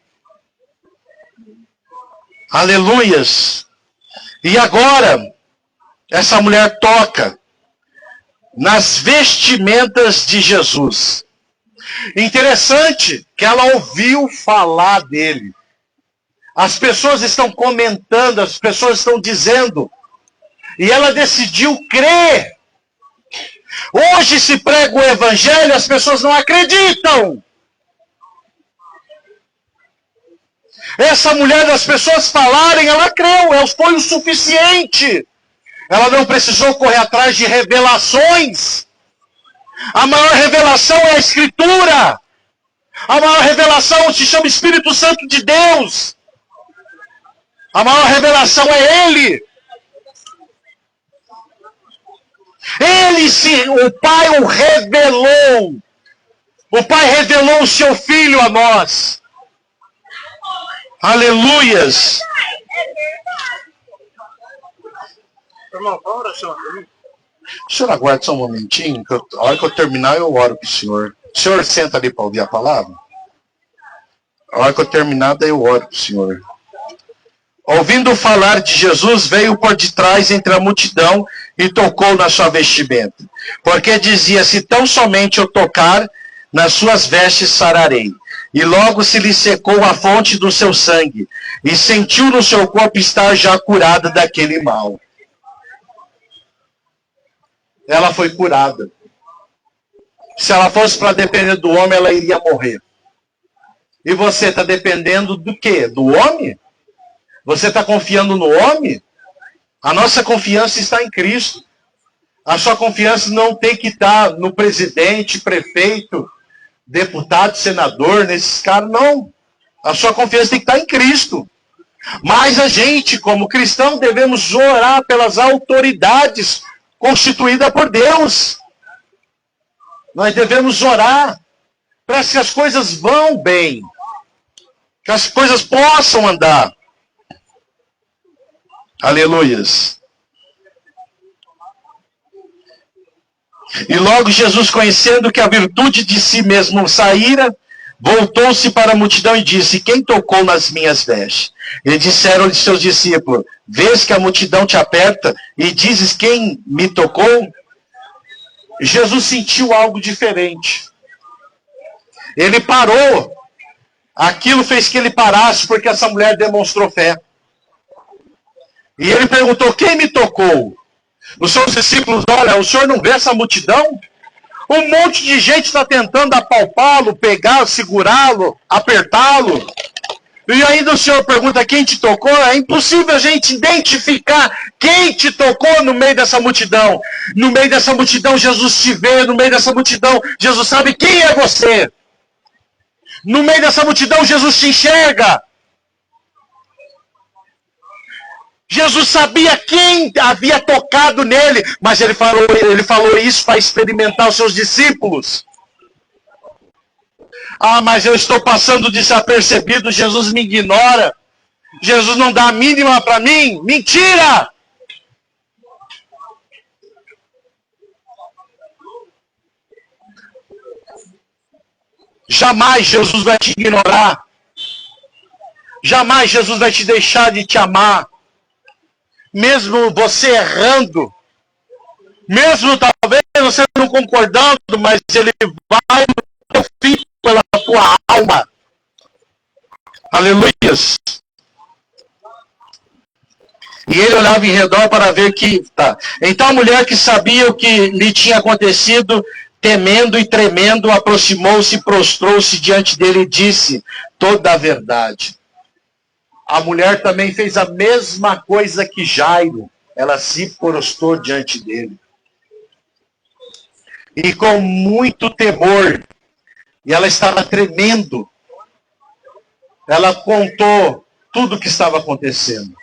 Aleluias. E agora, essa mulher toca nas vestimentas de Jesus. Interessante que ela ouviu falar dele. As pessoas estão comentando, as pessoas estão dizendo. E ela decidiu crer. Hoje se prega o evangelho, as pessoas não acreditam. Essa mulher, das pessoas falarem, ela creu, foi o suficiente. Ela não precisou correr atrás de revelações. A maior revelação é a Escritura. A maior revelação se chama Espírito Santo de Deus. A maior revelação é Ele. O Pai o revelou. O Pai revelou o seu Filho a nós. Aleluias. Irmão, qual a oração aqui? O senhor aguarda só um momentinho, que a hora que eu terminar eu oro para o senhor. O senhor senta ali para ouvir a palavra? A hora que eu terminar, daí eu oro para o senhor. Ouvindo falar de Jesus, veio por detrás entre a multidão e tocou na sua vestimenta. Porque dizia, se tão somente eu tocar nas suas vestes sararei. E logo se lhe secou a fonte do seu sangue, e sentiu no seu corpo estar já curada daquele mal. Ela foi curada. Se ela fosse para depender do homem, ela iria morrer. E você está dependendo do quê? Do homem? Você está confiando no homem? A nossa confiança está em Cristo. A sua confiança não tem que estar no presidente, prefeito, deputado, senador, nesses caras, não. A sua confiança tem que estar em Cristo. Mas a gente, como cristão, devemos orar pelas autoridades constituídas por Deus. Nós devemos orar para que as coisas vão bem, que as coisas possam andar. Aleluias. E logo Jesus, conhecendo que a virtude de si mesmo saíra, voltou-se para a multidão e disse, quem tocou nas minhas vestes? E disseram-lhe seus discípulos, vês que a multidão te aperta e dizes quem me tocou? Jesus sentiu algo diferente. Ele parou. Aquilo fez que ele parasse porque essa mulher demonstrou fé. E ele perguntou, quem me tocou? Os seus discípulos, olha, o senhor não vê essa multidão? Um monte de gente está tentando apalpá-lo, pegá-lo, segurá-lo, apertá-lo. E ainda o senhor pergunta quem te tocou? É impossível a gente identificar quem te tocou no meio dessa multidão. No meio dessa multidão, Jesus te vê. No meio dessa multidão, Jesus sabe quem é você. No meio dessa multidão, Jesus te enxerga. Jesus sabia quem havia tocado nele, mas ele falou isso para experimentar os seus discípulos. Ah, mas eu estou passando desapercebido, Jesus me ignora. Jesus não dá a mínima para mim. Mentira! Jamais Jesus vai te ignorar. Jamais Jesus vai te deixar de te amar. Mesmo você errando, mesmo talvez você não concordando, mas ele vai no fim pela tua alma. Aleluias. E ele olhava em redor para ver que... Tá. Então a mulher que sabia o que lhe tinha acontecido, temendo e tremendo, aproximou-se e prostrou-se diante dele e disse toda a verdade. a mulher também fez a mesma coisa que Jairo. Ela se prostrou diante dele. E com muito temor, e ela estava tremendo, ela contou tudo o que estava acontecendo.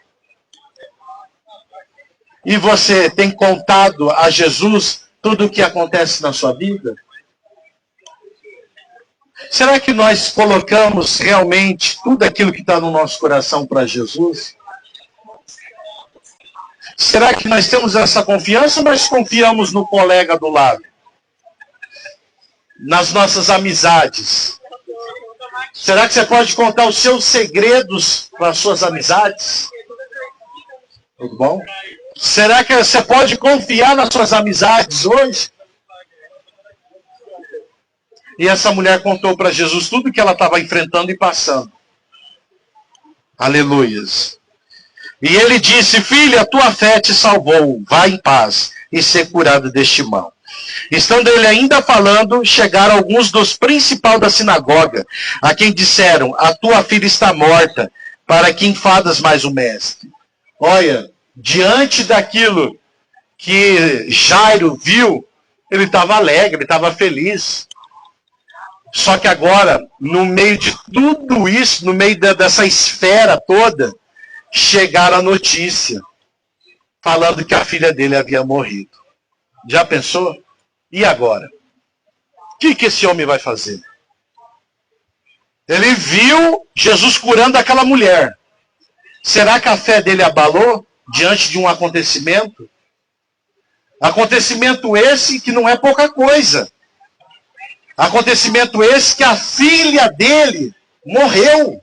E você tem contado a Jesus tudo o que acontece na sua vida? Será que nós colocamos realmente tudo aquilo que está no nosso coração para Jesus? Será que nós temos essa confiança ou nós confiamos no colega do lado? Nas nossas amizades? Será que você pode contar os seus segredos para as suas amizades? Tudo bom? Será que você pode confiar nas suas amizades hoje? E essa mulher contou para Jesus tudo que ela estava enfrentando e passando. Aleluias. E ele disse: filha, a tua fé te salvou. Vá em paz e ser curado deste mal. Estando ele ainda falando, chegaram alguns dos principais da sinagoga, a quem disseram: a tua filha está morta, para que enfadas mais o mestre? Olha, diante daquilo que Jairo viu, ele estava alegre, ele estava feliz. Só que agora, no meio de tudo isso, no meio dessa esfera toda, chegaram a notícia, falando que a filha dele havia morrido. Já pensou? E agora? O que esse homem vai fazer? Ele viu Jesus curando aquela mulher. Será que a fé dele abalou diante de um acontecimento? Acontecimento esse que não é pouca coisa. Acontecimento esse que a filha dele morreu.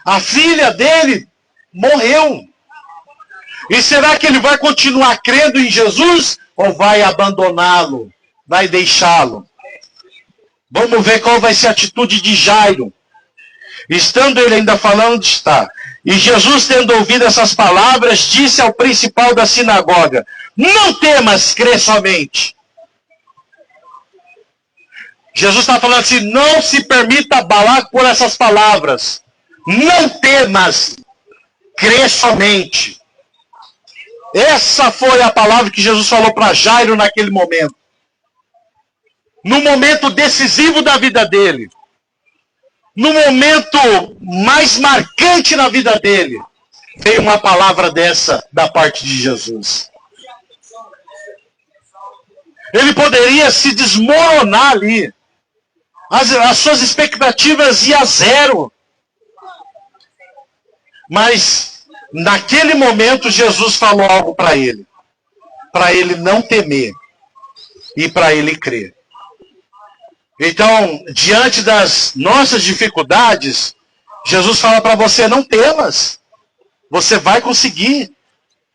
A filha dele morreu. E será que ele vai continuar crendo em Jesus? Ou vai abandoná-lo? Vai deixá-lo? Vamos ver qual vai ser a atitude de Jairo. Estando ele ainda falando, está. E Jesus, tendo ouvido essas palavras, disse ao principal da sinagoga: não temas, crê somente. Jesus está falando assim: não se permita abalar por essas palavras. Não temas, crê somente. Essa foi a palavra que Jesus falou para Jairo naquele momento. No momento decisivo da vida dele. No momento mais marcante na vida dele. Veio uma palavra dessa da parte de Jesus. Ele poderia se desmoronar ali. As suas expectativas iam a zero. Mas, naquele momento, Jesus falou algo para ele. Para ele não temer. E para ele crer. Então, diante das nossas dificuldades, Jesus fala para você: não temas. Você vai conseguir.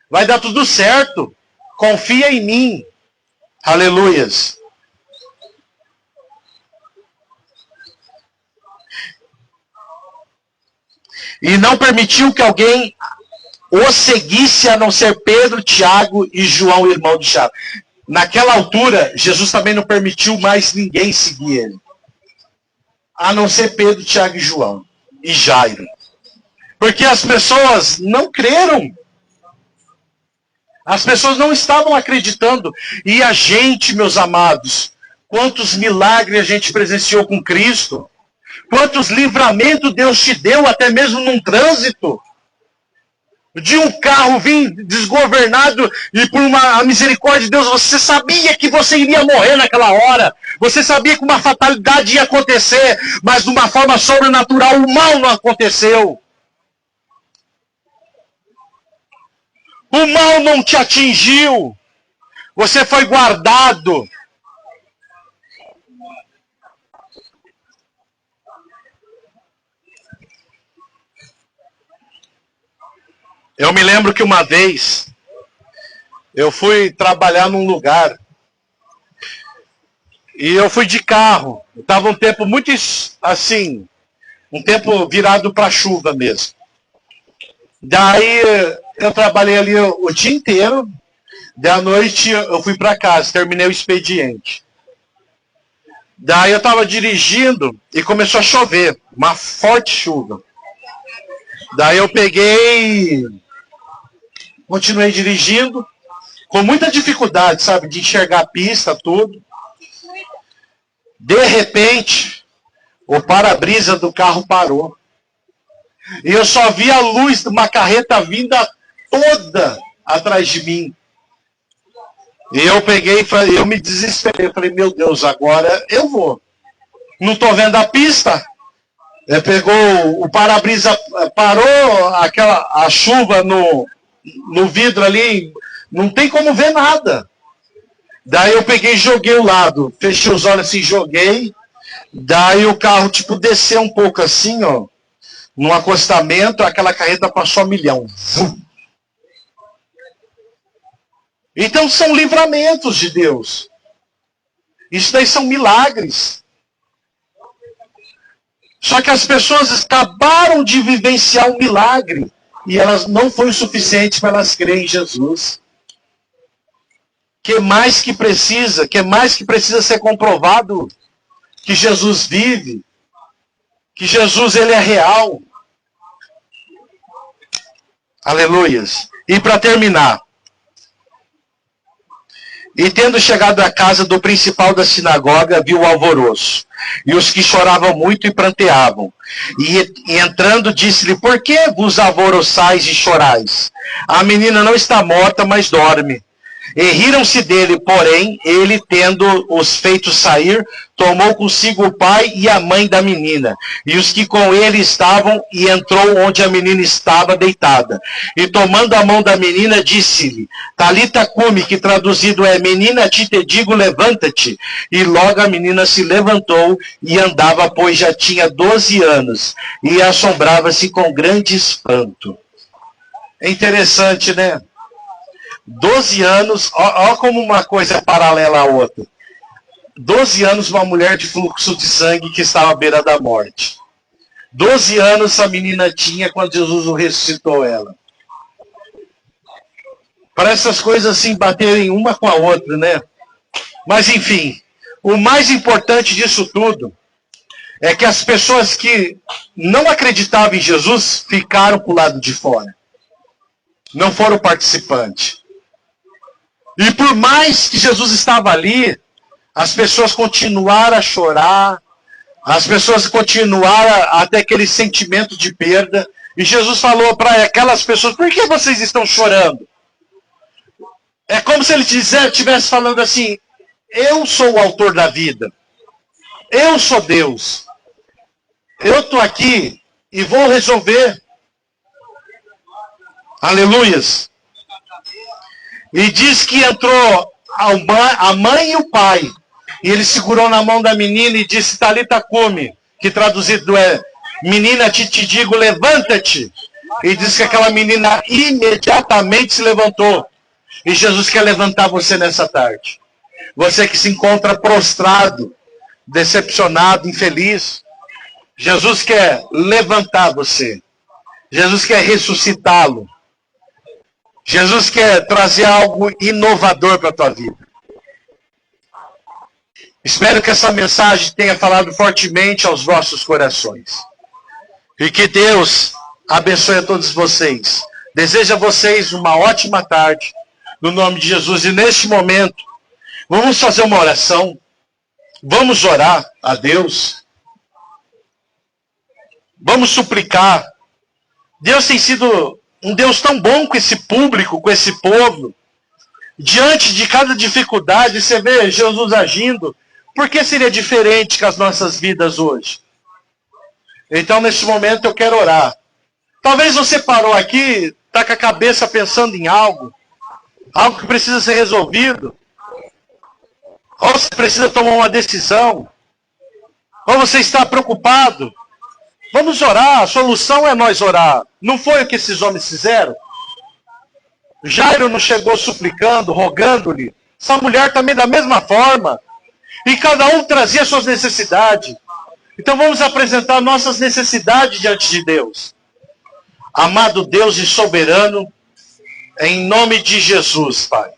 Vai dar tudo certo. Confia em mim. Aleluias. E não permitiu que alguém o seguisse a não ser Pedro, Tiago e João, irmão de Tiago. Naquela altura, Jesus também não permitiu mais ninguém seguir ele. A não ser Pedro, Tiago e João. E Jairo. Porque as pessoas não creram. As pessoas não estavam acreditando. E a gente, meus amados, quantos milagres a gente presenciou com Cristo. Quantos livramentos Deus te deu, até mesmo num trânsito. De um carro vir desgovernado e por uma misericórdia de Deus, você sabia que você iria morrer naquela hora. Você sabia que uma fatalidade ia acontecer, mas de uma forma sobrenatural o mal não aconteceu. O mal não te atingiu. Você foi guardado. Eu me lembro que uma vez eu fui trabalhar num lugar e eu fui de carro. Estava um tempo muito assim, um tempo virado para chuva mesmo. Daí eu trabalhei ali o dia inteiro, da noite eu fui para casa, terminei o expediente. Daí eu estava dirigindo e começou a chover, uma forte chuva. Daí eu peguei, continuei dirigindo, com muita dificuldade, sabe, de enxergar a pista, tudo. De repente, o para-brisa do carro parou. E eu só vi a luz de uma carreta vinda toda atrás de mim. E eu peguei, eu me desesperei. Eu falei, meu Deus, agora eu vou. Não estou vendo a pista. Pegou o para-brisa, parou a chuva no vidro ali. Não tem como ver nada. Daí eu peguei e joguei o lado. Fechei os olhos assim, joguei. Daí o carro, tipo, desceu um pouco assim, ó. No acostamento, aquela carreta passou a milhão. Então são livramentos de Deus. Isso daí são milagres. Só que as pessoas acabaram de vivenciar um milagre. E elas não foi o suficiente para elas crerem em Jesus. Que mais que precisa? Que mais que precisa ser comprovado? Que Jesus vive. Que Jesus, ele é real. Aleluias. E para terminar. E tendo chegado à casa do principal da sinagoga, viu o alvoroço. E os que choravam muito e pranteavam. E entrando, disse-lhe, por que vos alvoroçais e chorais? A menina não está morta, mas dorme. E riram-se dele, porém, ele, tendo os feito sair, tomou consigo o pai e a mãe da menina, e os que com ele estavam, e entrou onde a menina estava deitada. E tomando a mão da menina, disse-lhe, Talita cumi, que traduzido é, menina, te digo, levanta-te. E logo a menina se levantou e andava, pois já tinha 12 anos, e assombrava-se com grande espanto. É interessante, né? 12 anos, ó como uma coisa é paralela à outra. 12 anos, uma mulher de fluxo de sangue que estava à beira da morte. 12 anos a menina tinha quando Jesus ressuscitou ela. Para essas coisas assim baterem uma com a outra, né? Mas enfim, o mais importante disso tudo é que as pessoas que não acreditavam em Jesus ficaram para o lado de fora. Não foram participantes. E por mais que Jesus estava ali, as pessoas continuaram a chorar, as pessoas continuaram a ter aquele sentimento de perda. E Jesus falou para aquelas pessoas, por que vocês estão chorando? É como se ele estivesse falando assim, eu sou o autor da vida. Eu sou Deus. Eu estou aqui e vou resolver. Aleluias. E diz que entrou a mãe e o pai. E ele segurou na mão da menina e disse, Talita cumi, que traduzido é, menina, te digo, levanta-te. E diz que aquela menina imediatamente se levantou. E Jesus quer levantar você nessa tarde. Você que se encontra prostrado, decepcionado, infeliz. Jesus quer levantar você. Jesus quer ressuscitá-lo. Jesus quer trazer algo inovador para a tua vida. Espero que essa mensagem tenha falado fortemente aos vossos corações. E que Deus abençoe a todos vocês. Desejo a vocês uma ótima tarde, no nome de Jesus. E neste momento, vamos fazer uma oração. Vamos orar a Deus. Vamos suplicar. Deus tem sido um Deus tão bom com esse público, com esse povo. Diante de cada dificuldade, você vê Jesus agindo. Por que seria diferente com as nossas vidas hoje? Então, nesse momento, eu quero orar. Talvez você parou aqui, está com a cabeça pensando em algo. Algo que precisa ser resolvido. Ou você precisa tomar uma decisão. Ou você está preocupado. Vamos orar, a solução é nós orar. Não foi o que esses homens fizeram? Jairo não chegou suplicando, rogando-lhe. Essa mulher também da mesma forma. E cada um trazia suas necessidades. Então vamos apresentar nossas necessidades diante de Deus. Amado Deus e soberano, em nome de Jesus, Pai.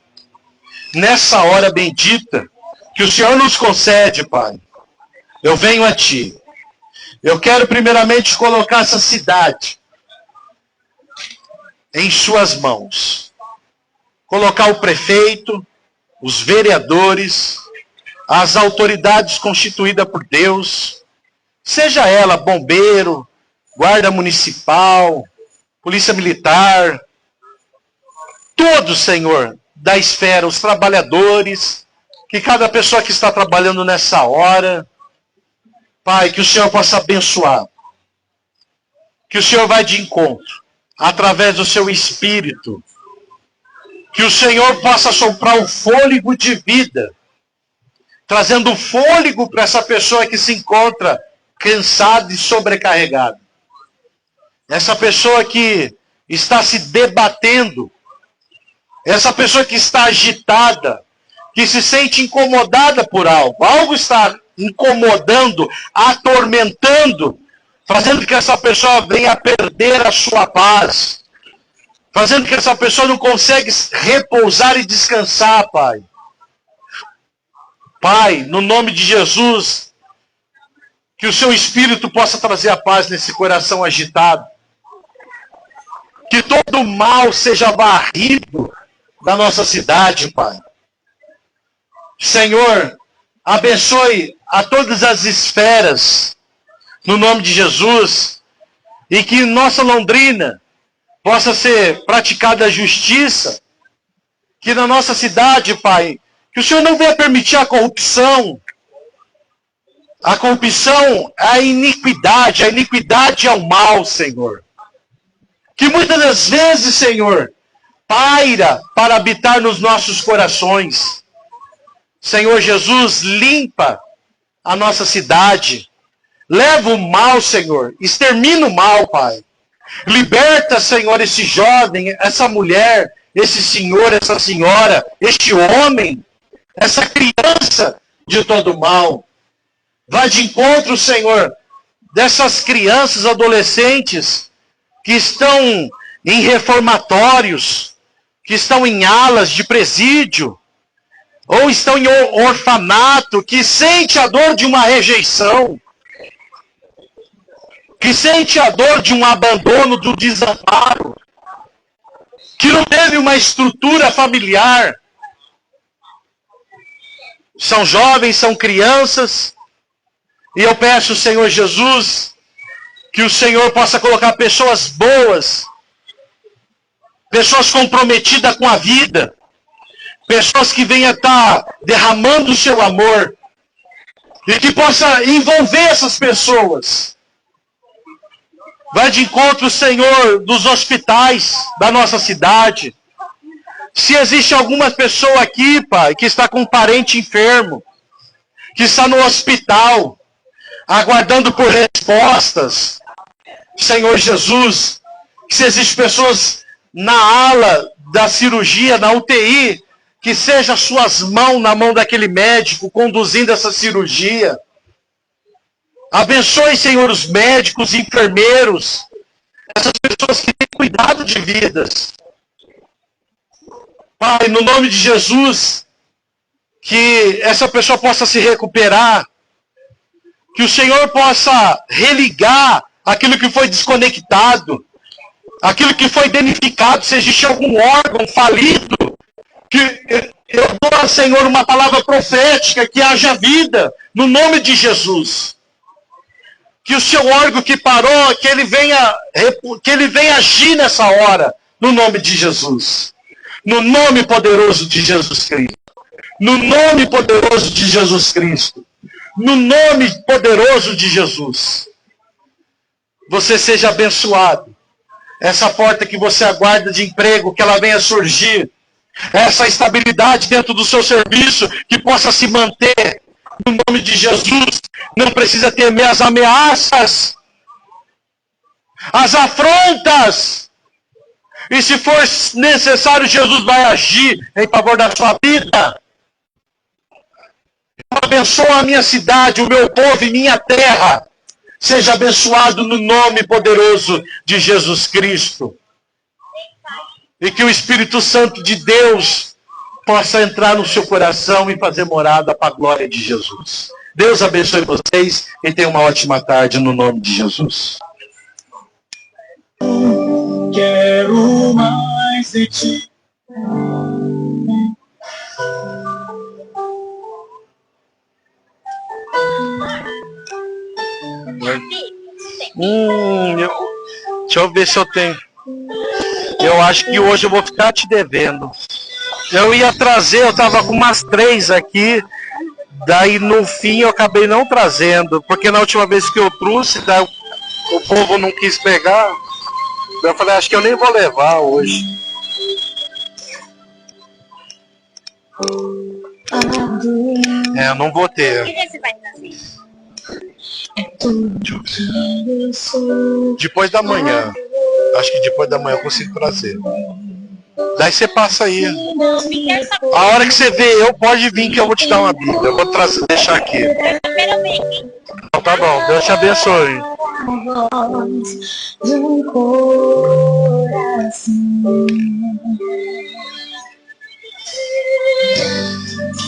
Nessa hora bendita que o Senhor nos concede, Pai. Eu venho a Ti. Eu quero primeiramente colocar essa cidade em suas mãos. Colocar o prefeito, os vereadores, as autoridades constituídas por Deus, seja ela bombeiro, guarda municipal, polícia militar, todos, Senhor, da esfera, os trabalhadores, que cada pessoa que está trabalhando nessa hora, Pai, que o Senhor possa abençoar, que o Senhor vai de encontro, através do seu Espírito, que o Senhor possa soprar o fôlego de vida, trazendo fôlego para essa pessoa que se encontra cansada e sobrecarregada. Essa pessoa que está se debatendo, essa pessoa que está agitada, que se sente incomodada por algo. Algo está incomodando, atormentando, fazendo que essa pessoa venha a perder a sua paz, fazendo que essa pessoa não consegue repousar e descansar, Pai. Pai, no nome de Jesus, que o seu Espírito possa trazer a paz nesse coração agitado. Que todo mal seja varrido da nossa cidade, Pai. Senhor, abençoe a todas as esferas, no nome de Jesus, e que nossa Londrina possa ser praticada a justiça, que na nossa cidade, Pai, que o Senhor não venha permitir a corrupção. A corrupção é a iniquidade é o mal, Senhor. Que muitas das vezes, Senhor, paira para habitar nos nossos corações. Senhor Jesus, limpa a nossa cidade. Leva o mal, Senhor. Extermina o mal, Pai. Liberta, Senhor, esse jovem, essa mulher, esse senhor, essa senhora, este homem, essa criança de todo mal. Vai de encontro, Senhor, dessas crianças, adolescentes que estão em reformatórios, que estão em alas de presídio, ou estão em orfanato, que sente a dor de uma rejeição, que sente a dor de um abandono, do desamparo, que não teve uma estrutura familiar. São jovens, são crianças, e eu peço, Senhor Jesus, que o Senhor possa colocar pessoas boas, pessoas comprometidas com a vida, pessoas que venham estar derramando o seu amor, e que possa envolver essas pessoas. Vai de encontro, Senhor, dos hospitais da nossa cidade. Se existe alguma pessoa aqui, Pai, que está com um parente enfermo, que está no hospital, aguardando por respostas, Senhor Jesus, se existem pessoas na ala da cirurgia, na UTI, que seja suas mãos na mão daquele médico conduzindo essa cirurgia. Abençoe, Senhor, os médicos, enfermeiros, essas pessoas que têm cuidado de vidas. Pai, no nome de Jesus, que essa pessoa possa se recuperar, que o Senhor possa religar aquilo que foi desconectado, aquilo que foi danificado, se existe algum órgão falido, que eu dou, Senhor, uma palavra profética, que haja vida, no nome de Jesus. Que o seu órgão que parou, que ele venha agir nessa hora, no nome de Jesus. No nome poderoso de Jesus Cristo. No nome poderoso de Jesus Cristo. No nome poderoso de Jesus. Você seja abençoado. Essa porta que você aguarda de emprego, que ela venha surgir. Essa estabilidade dentro do seu serviço, que possa se manter. No nome de Jesus. Não precisa temer as ameaças, as afrontas. E se for necessário, Jesus vai agir em favor da sua vida. Eu abençoo a minha cidade, o meu povo e minha terra. Seja abençoado no nome poderoso de Jesus Cristo. E que o Espírito Santo de Deus possa entrar no seu coração e fazer morada para a glória de Jesus. Deus abençoe vocês e tenha uma ótima tarde no nome de Jesus. Quero uma em ti. Deixa eu ver se eu tenho. Eu acho que hoje eu vou ficar te devendo. Eu ia trazer, eu tava com umas 3 aqui. Daí no fim eu acabei não trazendo. Porque na última vez que eu trouxe, daí o povo não quis pegar. Eu falei, acho que eu nem vou levar hoje. Eu não vou ter. Que dia você vai trazer? Depois da manhã. Acho que depois da manhã eu consigo trazer. Daí você passa aí. A hora que você vê eu, pode vir que eu vou te dar uma Bíblia. Eu vou trazer, deixar aqui. Então, tá bom, Deus te abençoe.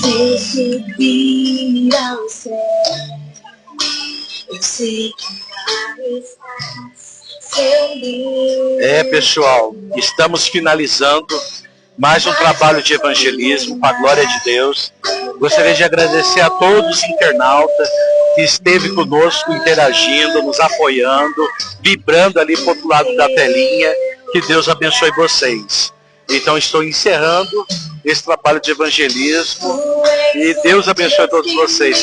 Se subir ao céu, eu sei que lá estás, seu Deus. Pessoal, estamos finalizando mais um trabalho de evangelismo para a glória de Deus. Gostaria de agradecer a todos os internautas que esteve conosco, interagindo, nos apoiando, vibrando ali para o outro lado da telinha. Que Deus abençoe vocês. Então estou encerrando esse trabalho de evangelismo e Deus abençoe todos vocês.